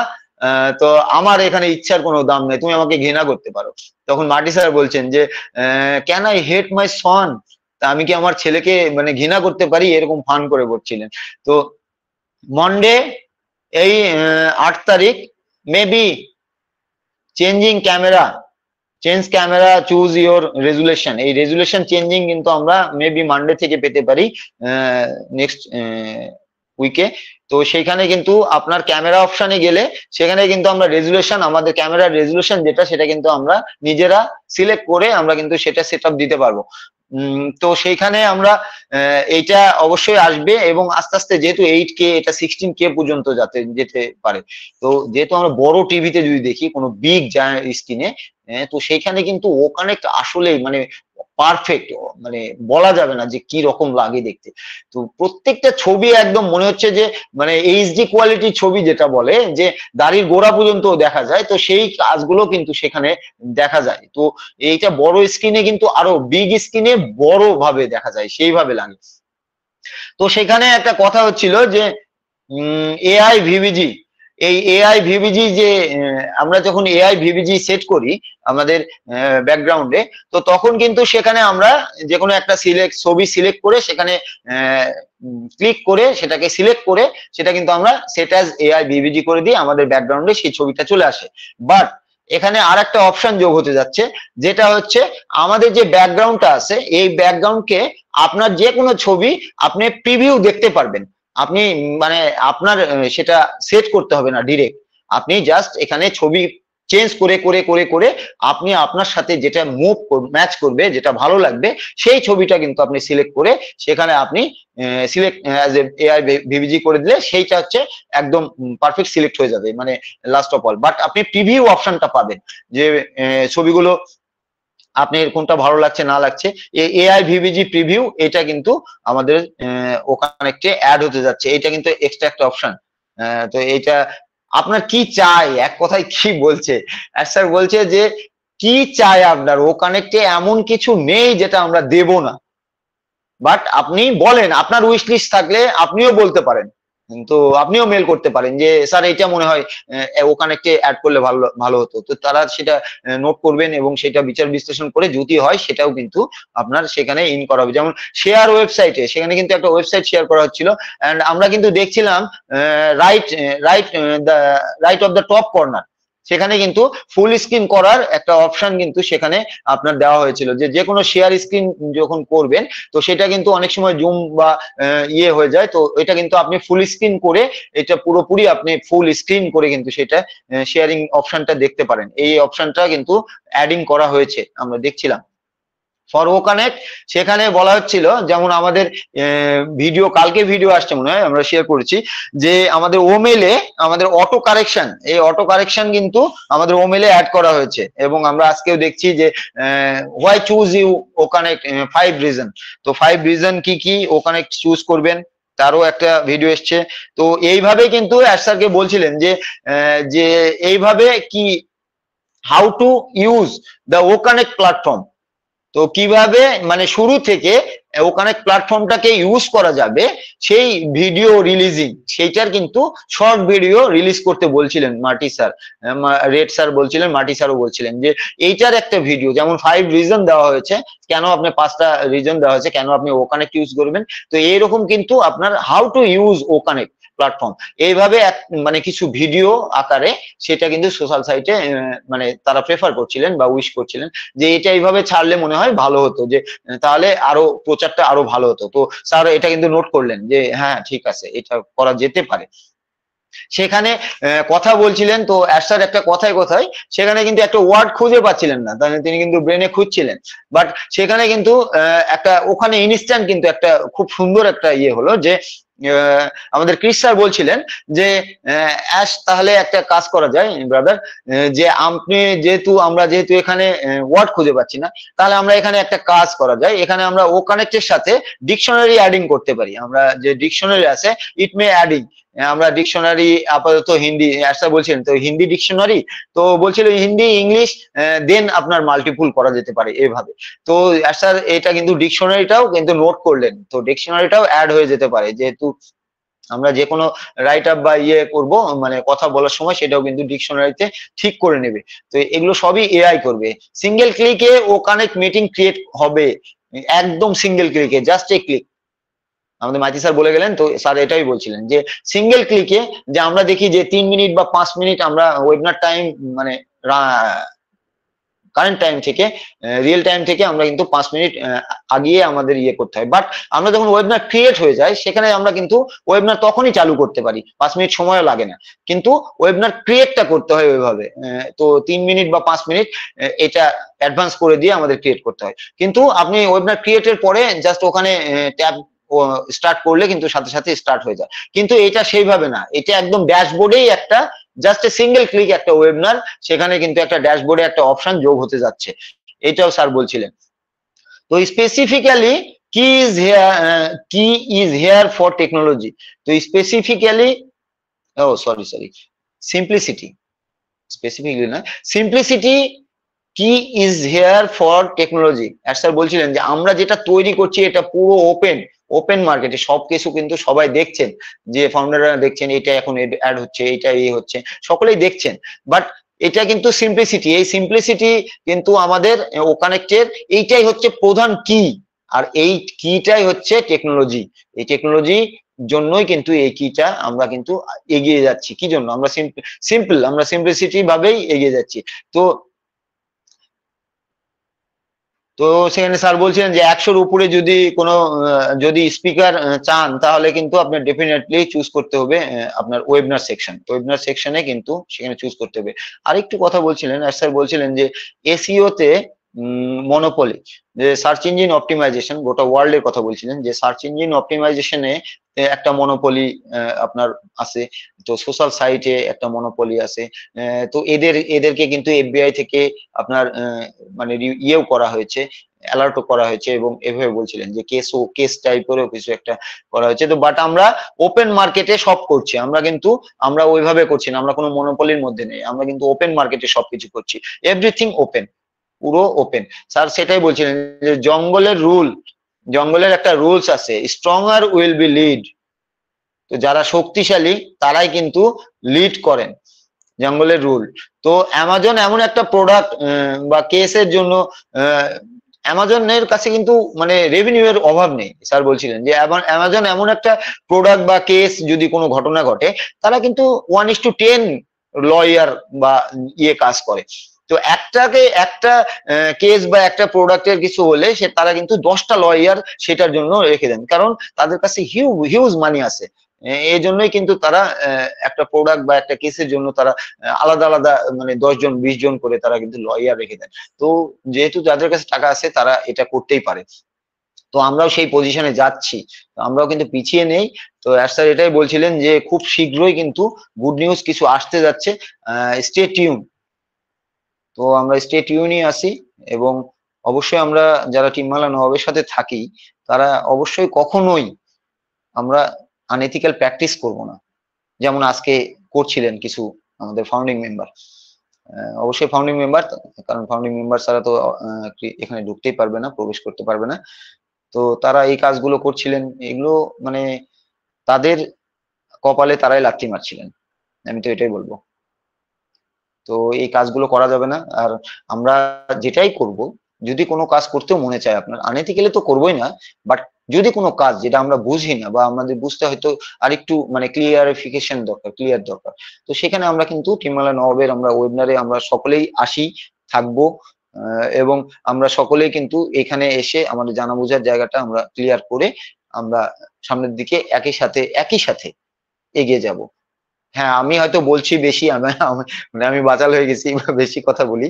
তো আমার এখানে ইচ্ছার কোনো দাম নেই, তুমি আমাকে ঘৃণা করতে পারো। তখন মার্টি স্যার বলছেন যে ক্যান আই হেট মাই সন, তা আমি কি আমার ছেলেকে মানে ঘৃণা করতে পারি, এরকম ফান করে বলছিলেন। তো মন্ডে এই 8 তারিখ maybe changing camera, change camera, choose your resolution, এই রেজুলেশন চেঞ্জিং কিন্তু আমরা মেবি মানডে থেকে পেতে পারি নেক্সট উইকে। তো সেইখানে কিন্তু আপনার ক্যামেরা অপশনে গেলে সেখানে কিন্তু আমরা রেজুলেশন, আমাদের ক্যামেরার রেজুলেশন যেটা সেটা কিন্তু আমরা নিজেরা সিলেক্ট করে আমরা কিন্তু সেটা সেট আপ দিতে পারবো। তো সেইখানে আমরা এইটা অবশ্যই আসবে এবং আস্তে আস্তে যেহেতু 8K এটা 16K পর্যন্ত যেতে পারে। তো যেহেতু আমরা বড় টিভিতে যদি দেখি কোনো বিগ স্ক্রিনে, তো সেইখানে কিন্তু ও কানেক্ট আসলে মানে পারফেক্ট, মানে বলা যাবে না যে কি রকম লাগে দেখতে। তো প্রত্যেকটা ছবি একদম মনে হচ্ছে যে মানে এইচডি কোয়ালিটির ছবি, যেটা বলে যে দাড়ির গোড়া পর্যন্ত দেখা যায়, তো সেই কাজগুলো কিন্তু সেখানে দেখা যায়। তো এইটা বড় স্ক্রিনে কিন্তু আরো বিগ স্ক্রিনে বড় ভাবে দেখা যায়, সেইভাবে লাগে। তো সেখানে একটা কথা হচ্ছিল যে এআই ভিভিজি, এই এআই ভিভিজি যে আমরা যখন এআই ভিভিজি সেট করি আমাদের ব্যাকগ্রাউন্ডে, তো তখন কিন্তু সেখানে আমরা যে কোনো একটা ছবি সিলেক্ট করে সেখানে ক্লিক করে সেটাকে সিলেক্ট করে সেটা কিন্তু আমরা সেট অ্যাজ এআই ভিভিজি করে দিই, আমাদের ব্যাকগ্রাউন্ডে সেই ছবিটা চলে আসে। বাট এখানে আর একটা অপশন যোগ হতে যাচ্ছে, যেটা হচ্ছে আমাদের যে ব্যাকগ্রাউন্ডটা আছে এই ব্যাকগ্রাউন্ডকে আপনার যে কোনো ছবি আপনি প্রিভিউ দেখতে পারবেন। আপনি মানে আপনার সেটা সেট করতে হবে না ডিরেক্ট, আপনি জাস্ট এখানে ছবি চেঞ্জ করে করে করে করে আপনি আপনার সাথে যেটা ম্যাচ করবে, যেটা ভালো লাগবে সেই ছবিটা কিন্তু আপনি সিলেক্ট করে সেখানে আপনি সিলেক্ট অ্যাজ এআই ভিভিজি করে দিলে সেইটা হচ্ছে একদম পারফেক্ট সিলেক্ট হয়ে যাবে মানে লাস্ট অফ অল। বাট আপনি প্রিভিউ অপশনটা পাবেন যে ছবিগুলো আপনার কোনটা ভালো লাগছে না লাগছে। এআই ভিভিজি প্রিভিউ এটা কিন্তু আমাদের ওকানেক্টে অ্যাড হতে যাচ্ছে, এটা কিন্তু এক্সট্রা একটা অপশন। তো এটা আপনার কি চাই, এক কথায় কি বলছে স্যার, বলছে যে কি চাই আপনার, ওকানেক্টে এমন কিছু নেই যেটা আমরা দেব না, বাট আপনি বলেন, আপনার উইশ লিস্ট থাকলে আপনিও বলতে পারেন, তো আপনিও মেল করতে পারেন যে স্যার এটা মনে হয় ওখানে একটি অ্যাড করলে ভালো ভালো হতো, তো তারা সেটা নোট করবেন এবং সেটা বিচার বিশ্লেষণ করে যদি হয় সেটাও কিন্তু আপনার সেখানে ইন করা হবে। যেমন শেয়ার ওয়েবসাইটে, সেখানে কিন্তু একটা ওয়েবসাইট শেয়ার করা হচ্ছিল, এন্ড আমরা কিন্তু দেখছিলাম right of the top corner, সেখানে কিন্তু ফুল স্ক্রিন করার একটা অপশন কিন্তু সেখানে আপনার দেওয়া হয়েছিল, যে কোনো শেয়ার স্ক্রিন যখন করবেন তো সেটা কিন্তু অনেক সময় জুম বা ইয়ে হয়ে যায়, তো এটা কিন্তু আপনি ফুল স্ক্রিন করে, এটা পুরোপুরি আপনি ফুল স্ক্রিন করে কিন্তু সেটা শেয়ারিং অপশনটা দেখতে পারেন। এই অপশনটা কিন্তু অ্যাডিং করা হয়েছে, আমরা দেখছিলাম ফর ওকানেক্ট। সেখানে বলা হচ্ছিল, যেমন আমাদের ভিডিও, কালকে ভিডিও আসছে মনে হয়, আমরা শেয়ার করেছি যে আমাদের ওমেলে আমাদের অটো কারেকশন, এই অটো কারেকশন কিন্তু আমাদের ওমেলে অ্যাড করা হয়েছে, এবং আমরা আজকেও দেখছি যে হোয়াই চুজ ইউ ওকানেক্ট 5 রিজন। তো 5 রিজন কি কি ওকানেক্ট চুজ করবেন তারও একটা ভিডিও এসছে। তো এইভাবে কিন্তু স্যারকে বলছিলেন যে এইভাবে কি, how to use the OConnect platform, তো কিভাবে মানে শুরু থেকে ওখানে প্ল্যাটফর্মটাকে ইউজ করা যাবে, সেই ভিডিও রিলিজিং, সেইটার কিন্তু শর্ট ভিডিও রিলিজ করতে বলছিলেন মার্টি স্যার, রেড স্যার বলছিলেন, মার্টি স্যারও বলছিলেন যে এইটার একটা ভিডিও, যেমন 5 রিজন দেওয়া হয়েছে, কেন আপনি 5টা রিজন দেওয়া হয়েছে কেন আপনি ওকানেক্ট ইউজ করবেন, তো এইরকম কিন্তু আপনার হাউ টু ইউজ ওকানেক্ট প্ল্যাটফর্ম, এইভাবে মানে কিছু ভিডিও আকারে সেটা কিন্তু সোশ্যাল সাইটে মানে তারা প্রেফার করছিলেন বা উইশ করছিলেন যে এটা এইভাবে ছাড়লে মনে হয় ভালো হতো, যে তাহলে আরো প্রচারটা আরো ভালো হতো। তো স্যার এটা কিন্তু নোট করলেন যে হ্যাঁ ঠিক আছে, এটা করা যেতে পারে। সেখানে কথা বলছিলেন, তো স্যার একটা কথায় কথায় সেখানে কিন্তু একটা ওয়ার্ড খুঁজে পাচ্ছিলেন না, তিনি কিন্তু ব্রেনে খুঁজছিলেন, বাট সেখানে কিন্তু একটা ওখানে ইনস্ট্যান্ট কিন্তু একটা খুব সুন্দর একটা ইয়ে হলো, যে আমাদের ক্রিস স্যার বলছিলেন যে তাহলে একটা কাজ করা যায় ব্রাদার, যে আপনি আমরা যেহেতু এখানে ওয়ার্ড খুঁজে পাচ্ছি না, তাহলে আমরা এখানে একটা কাজ করা যায়, এখানে আমরা ও কানেক্টের সাথে ডিকশনারি অ্যাডিং করতে পারি, আমরা যে ডিকশনারি আছে ইট মে অ্যাডিং, আমরা ডিকশনারি আপাতত হিন্দি স্যার বলছিলেন, তো হিন্দি ডিকশনারি, তো বলছিল হিন্দি ইংলিশ দেন আপনার মাল্টিপুল করা যেতে পারে এভাবে। তো স্যার এটা কিন্তু ডিকশনারিটাও কিন্তু নোট করলেন, তো ডিকশনারিটাও অ্যাড হয়ে যেতে পারে, যেহেতু আমরা যে কোনো রাইট আপ বা ইয়ে করবো মানে কথা বলার সময় সেটাও কিন্তু ডিকশনারিতে ঠিক করে নেবে। তো এগুলো সবই এআই করবে, সিঙ্গেল ক্লিকে ও কানেক্ট মিটিং ক্রিয়েট হবে, একদম সিঙ্গেল ক্লিকে, জাস্ট এ ক্লিক। আমাদের মাইতি স্যার বলে গেলেন, তো স্যার এটাই বলছিলেন যে সিঙ্গেল ক্লিকে, যে আমরা দেখি যে 3 মিনিট বা 5 মিনিট আমরা ওয়েবিনার টাইম মানে কারেন্ট টাইম থেকে রিয়েল টাইম থেকে আমরা কিন্তু 5 মিনিট আগিয়ে আমাদের ইয়ে করতে হয়, বাট আমরা যখন ওয়েবিনার ক্রিয়েট হয়ে যায় সেখানে আমরা কিন্তু ওয়েবিনার তখনই চালু করতে পারি, 5 মিনিট সময়ও লাগে না, কিন্তু ওয়েবিনার ক্রিয়েটটা করতে হয় ওইভাবে, তো 3 মিনিট বা 5 মিনিট এটা অ্যাডভান্স করে দিয়ে আমাদের ক্রিয়েট করতে হয়। কিন্তু আপনি ওয়েবিনার ক্রিয়েটের পরে জাস্ট ওখানে ট্যাব স্টার্ট করলে কিন্তু সাথে সাথে স্টার্ট হয়ে যায়, কিন্তু এটা সেইভাবে না, এটা একদম ড্যাশবোর্ডেই একটা জাস্ট এ সিঙ্গেল ক্লিক একটা ওয়েবিনার, সেখানে কিন্তু একটা ড্যাশবোর্ডে একটা অপশন যোগ হতে যাচ্ছে, এটাও স্যার বলছিলেন। তো স্পেসিফিক্যালি কি ইজ হেয়ার ফর টেকনোলজি, তো স্পেসিফিক্যালি সরি সিম্পলিসিটি, স্পেসিফিক্যালি না, সিম্পলিসিটি কি is here for technology. Sir বলছিলেন যে আমরা যেটা তৈরি করছি এটা পুরো ওপেন মার্কেটে, সবকিছু কিন্তু সবাই দেখছেন, যে ফাউন্ডাররা দেখছেন এটা এখন অ্যাড হচ্ছে, এটা হচ্ছে, সকলেই দেখছেন, বাট এটা কিন্তু সিম্পলিসিটি, এই সিম্পলিসিটি কিন্তু আমাদের ওকানেক্টের এইটাই হচ্ছে প্রধান কি, আর এই কিটাই হচ্ছে টেকনোলজি, এই টেকনোলজি জন্যই কিন্তু এই কিটা আমরা কিন্তু এগিয়ে যাচ্ছি, কি জন্য আমরা সিম্পল আমরা সিম্পলিসিটি ভাবেই এগিয়ে যাচ্ছি। তো সেখানে স্যার বলছিলেন যে 100-র উপরে যদি স্পিকার চান তাহলে কিন্তু আপনার ডেফিনেটলি চুজ করতে হবে আপনার ওয়েবিনার সেকশনে কিন্তু সেখানে চুজ করতে হবে। আরেকটু কথা বলছিলেন স্যার, বলছিলেন যে এসইও তে মনোপলি, যে সার্চ ইঞ্জিন অপটিমাইজেশন, গোটা ওয়ার্ল্ড এর কথা বলছিলেন যে সার্চ ইঞ্জিন অপটিমাইজেশনে একটা মনোপলি আপনার আছে, তো সোশ্যাল সাইটে একটা মনোপলি আছে। তো এদেরকে কিন্তু এফবিআই থেকে আপনার মানে ইয়েও করা হয়েছে, অ্যালার্টও করা হয়েছে, এবং এভাবে বলছিলেন যে কেস টাইপেরও কিছু একটা করা হয়েছে। তো বাট আমরা ওপেন মার্কেটে সব করছি, আমরা ওইভাবে করছি না, আমরা কোনো মনোপলির মধ্যে নেই, আমরা কিন্তু ওপেন মার্কেটে সবকিছু করছি, এভরিথিং ওপেন, পুরো ওপেন। স্যার সেটাই বলছিলেন যে জঙ্গলের একটা রুলস আছে, স্ট্রঙ্গার উইল বি লিড। তো যারা শক্তিশালী তারাই কিন্তু লিড করেন, জঙ্গলের রুল। তো অ্যামাজন এমন একটা প্রোডাক্ট বা কেসের জন্য অ্যামাজনের কাছে কিন্তু মানে রেভিনিউ এর অভাব নেই। স্যার বলছিলেন যে অ্যামাজন এমন একটা প্রোডাক্ট বা কেস যদি কোনো ঘটনা ঘটে, তারা কিন্তু 1:10 লয়ার বা কাজ করে। তো একটা কেস বা একটা প্রোডাক্টের কিছু হলে তারা কিন্তু 10টা লয়ার সেটার জন্য রেখে দেন, কারণ তাদের কাছে হিউজ মানি আছে। এই জন্যই কিন্তু তারা একটা প্রোডাক্ট বা একটা কেসের জন্য তারা আলাদা আলাদা মানে 10 জন 20 জন করে তারা কিন্তু লয়ার রেখে দেন। তো যেহেতু যাদের কাছে টাকা আছে তারা এটা করতেই পারে। তো আমরাও সেই পজিশনে যাচ্ছি, আমরাও কিন্তু পিছিয়ে নেই। তো স্যার এটাই বলছিলেন যে খুব শীঘ্রই কিন্তু গুড নিউজ কিছু আসতে যাচ্ছে, স্টে টিউন। তো আমরা স্টে টিউনই আসি, এবং অবশ্যই আমরা যারা টিম বাংলা নবাবের সাথে থাকি তারা অবশ্যই কখনোই আমরা আনএথিক্যাল প্র্যাকটিস করব না, যেমন আজকে করছিলেন কিছু আমাদের ফাউন্ডিং মেম্বার। অবশ্যই ফাউন্ডিং মেম্বার, কারণ ফাউন্ডিং মেম্বার ছাড়া তো এখানে ঢুকতেই পারবে না, প্রবেশ করতে পারবে না। তো তারা এই কাজগুলো করছিলেন, এগুলো মানে তাদের কপালে তারাই লাথি মারছিলেন, আমি তো এটাই বলবো। তো এই কাজগুলো করা যাবে না। আর আমরা যেটাই করব, যদি কোনো কাজ করতেও মনে চায় আপনার, আনএথিক্যালি তো করবোই না, বাট যদি কোনো কাজ যেটা আমরা বুঝি না বা আমাদের বুঝতে হয়তো আরেকটু মানে ক্লিয়ারিফিকেশন দরকার, ক্লিয়ার দরকার, তো সেখানে আমরা কিন্তু টিম বাংলা নবাবের আমরা ওয়েবিনারে আমরা সকলেই আসি, থাকবো, এবং আমরা সকলেই কিন্তু এখানে এসে আমাদের জানা বোঝার জায়গাটা আমরা ক্লিয়ার করে আমরা সামনের দিকে একই সাথে এগিয়ে যাব। হ্যাঁ, আমি হয়তো বলছি বেশি, মানে আমি বাচাল হয়ে গেছি, বেশি কথা বলি।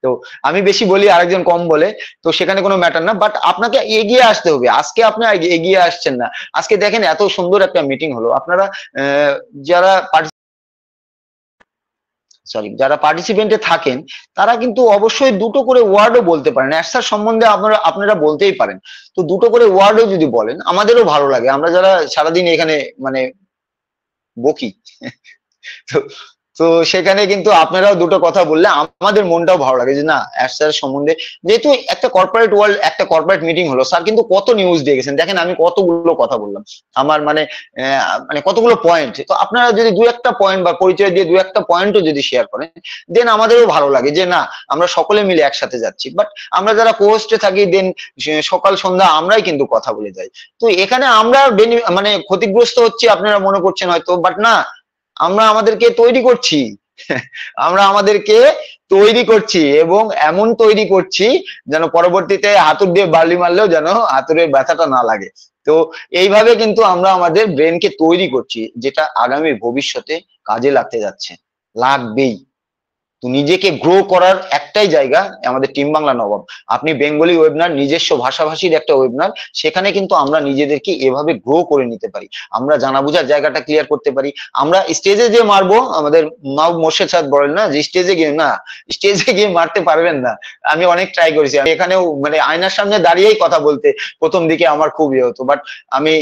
তো আমি বেশি বলি, আরেকজন কম বলে, তো সেখানে কোনো ম্যাটার না, বাট আপনাকে এগিয়ে আসতে হবে। আজকে আপনি এগিয়ে আসছেন না, আজকে দেখেন এত সুন্দর একটা মিটিং হলো, আপনারা যারা পার্টিসিপেন্টে থাকেন তারা কিন্তু অবশ্যই দুটো করে ওয়ার্ডও বলতে পারেন, অ্যাসার সম্বন্ধে আপনারা বলতেই পারেন। তো দুটো করে ওয়ার্ডও যদি বলেন আমাদেরও ভালো লাগে, আমরা যারা সারাদিন এখানে মানে বকি তো তো সেখানে কিন্তু আপনারাও দুটো কথা বললে আমাদের মনটাও ভালো লাগে যে না স্যার সম্বন্ধে, যেহেতু একটা কর্পোরেট ওয়ার্ল্ড, একটা কর্পোরেট মিটিং হলো, স্যার কিন্তু কত নিউজ দিয়ে গেছেন, দেখেন আমি কতগুলো কথা বললাম, আমার মানে কতগুলো পয়েন্ট। তো আপনারা যদি দু একটা পয়েন্ট বা পরিচয় দিয়ে দু একটা পয়েন্টও যদি শেয়ার করেন, দেন আমাদেরও ভালো লাগে যে না আমরা সকলে মিলে একসাথে যাচ্ছি। বাট আমরা যারা পোস্টে থাকি, দেন সকাল সন্ধ্যা আমরাই কিন্তু কথা বলে যাই। তো এখানে আমরা মানে ক্ষতিগ্রস্ত হচ্ছি আপনারা মনে করছেন হয়তো, বাট না, আমরা আমাদেরকে তৈরি করছি এবং এমন তৈরি করছি যেন পরবর্তীতে হাতুড় দিয়ে বালি মারলেও যেন হাতুড়ের ব্যথাটা না লাগে। তো এইভাবে কিন্তু আমরা আমাদের ব্রেনকে তৈরি করছি, যেটা আগামী ভবিষ্যতে কাজে লাগতে যাচ্ছে, লাগবেই। তো নিজেকে গ্রো করার একটাই জায়গা আমাদের টিম বাংলা নবাব। আপনি বেঙ্গলি ওয়েবিনার, নিজস্ব ভাষাভাষীর একটা ওয়েবিনার, সেখানে কিন্তু আমরা নিজেদেরকে এভাবে গ্রো করে নিতে পারি, আমরা জানা বোঝার জায়গাটা ক্লিয়ার করতে পারি। আমরা স্টেজে যে মারবো, আমাদের মোর্শেদ সাহেব বলেন না যে স্টেজে গিয়ে মারতে পারবেন না। আমি অনেক ট্রাই করেছি, আমি এখানেও মানে আয়নার সামনে দাঁড়িয়েই কথা বলতে প্রথম দিকে আমার খুব ইয়ে হতো, বাট আমি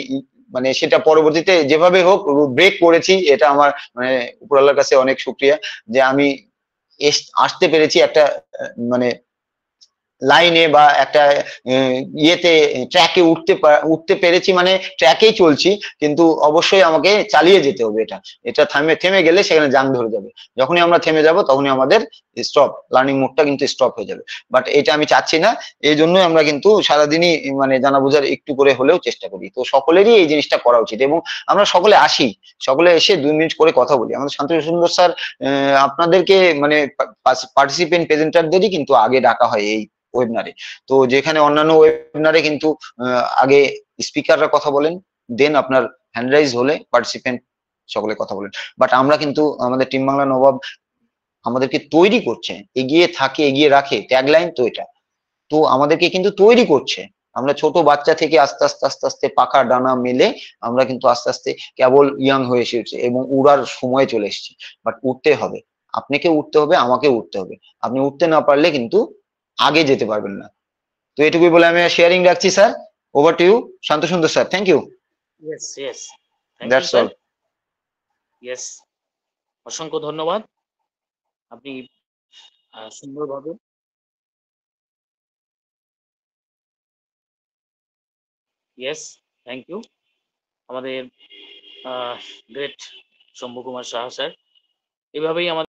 মানে সেটা পরবর্তীতে যেভাবে হোক ব্রেক করেছি। এটা আমার মানে উপরওয়ালার কাছে অনেক শুকরিয়া যে আমি আসতে পেরেছি একটা মানে লাইনে বা একটা ইয়েতে ট্র্যাকে উঠতে পেরেছি, মানে ট্র্যাকেই চলছি, কিন্তু অবশ্যই আমাকে চালিয়ে যেতে হবে। এটা থেমে গেলে সেখানে জাং ধরে যাবে, যখনই আমরা থেমে যাব তখনই আমাদের স্টপ, লার্নিং মোডটা কিন্তু স্টপ হয়ে যাবে। বাট এটা আমি চাচ্ছি না, এই জন্যই আমরা কিন্তু সারাদিনই মানে জানা বোঝার একটু করে হলেও চেষ্টা করি। তো সকলেরই এই জিনিসটা করা উচিত, এবং আমরা সকলে আসি, সকলে এসে 2 মিনিট করে কথা বলি। আমাদের শান্ত সুন্দর স্যার আপনাদেরকে মানে পার্টিসিপেন্ট প্রেজেন্টারদেরই কিন্তু আগে ডাকা হয় এই ওয়েবিনারে। তো যেখানে অন্যান্য ওয়েবিনারে কিন্তু আগে স্পিকাররা কথা বলেন, দেন আপনার হ্যান্ড রাইজ হলে পার্টিসিপেন্ট সকলে কথা বলেন। বাট আমরা কিন্তু আমাদের টিম বাংলা নবাব আমাদেরকে তৈরি করছে, এগিয়ে রাখে, ট্যাগলাইন তো এটা। তো আমাদেরকে কিন্তু তৈরি করছে। আমরা ছোট বাচ্চা থেকে আস্তে আস্তে আস্তে আস্তে পাখা ডানা মেলে আমরা কিন্তু আস্তে আস্তে কেবল ইয়াং হয়ে এসেছি এবং উড়ার সময় চলে এসেছি। বাট উঠতে হবে, আপনাকে উঠতে হবে, আমাকে উঠতে হবে। আপনি উঠতে না পারলে কিন্তু আগে যেতে পারবেন না। তো এটুকুই বলে আমি শেয়ারিং রাখছি sir. Over to you Shanta সুন্দর sir. Thank you. Yes yes, thank you that's sir. All. Yes, অসংখ্য ধন্যবাদ। আপনি সুন্দরভাবে, ইয়েস, থ্যাংক ইউ আমাদের গ্রেট শম্ভু কুমার সাহা স্যার। এভাবেই আমাদের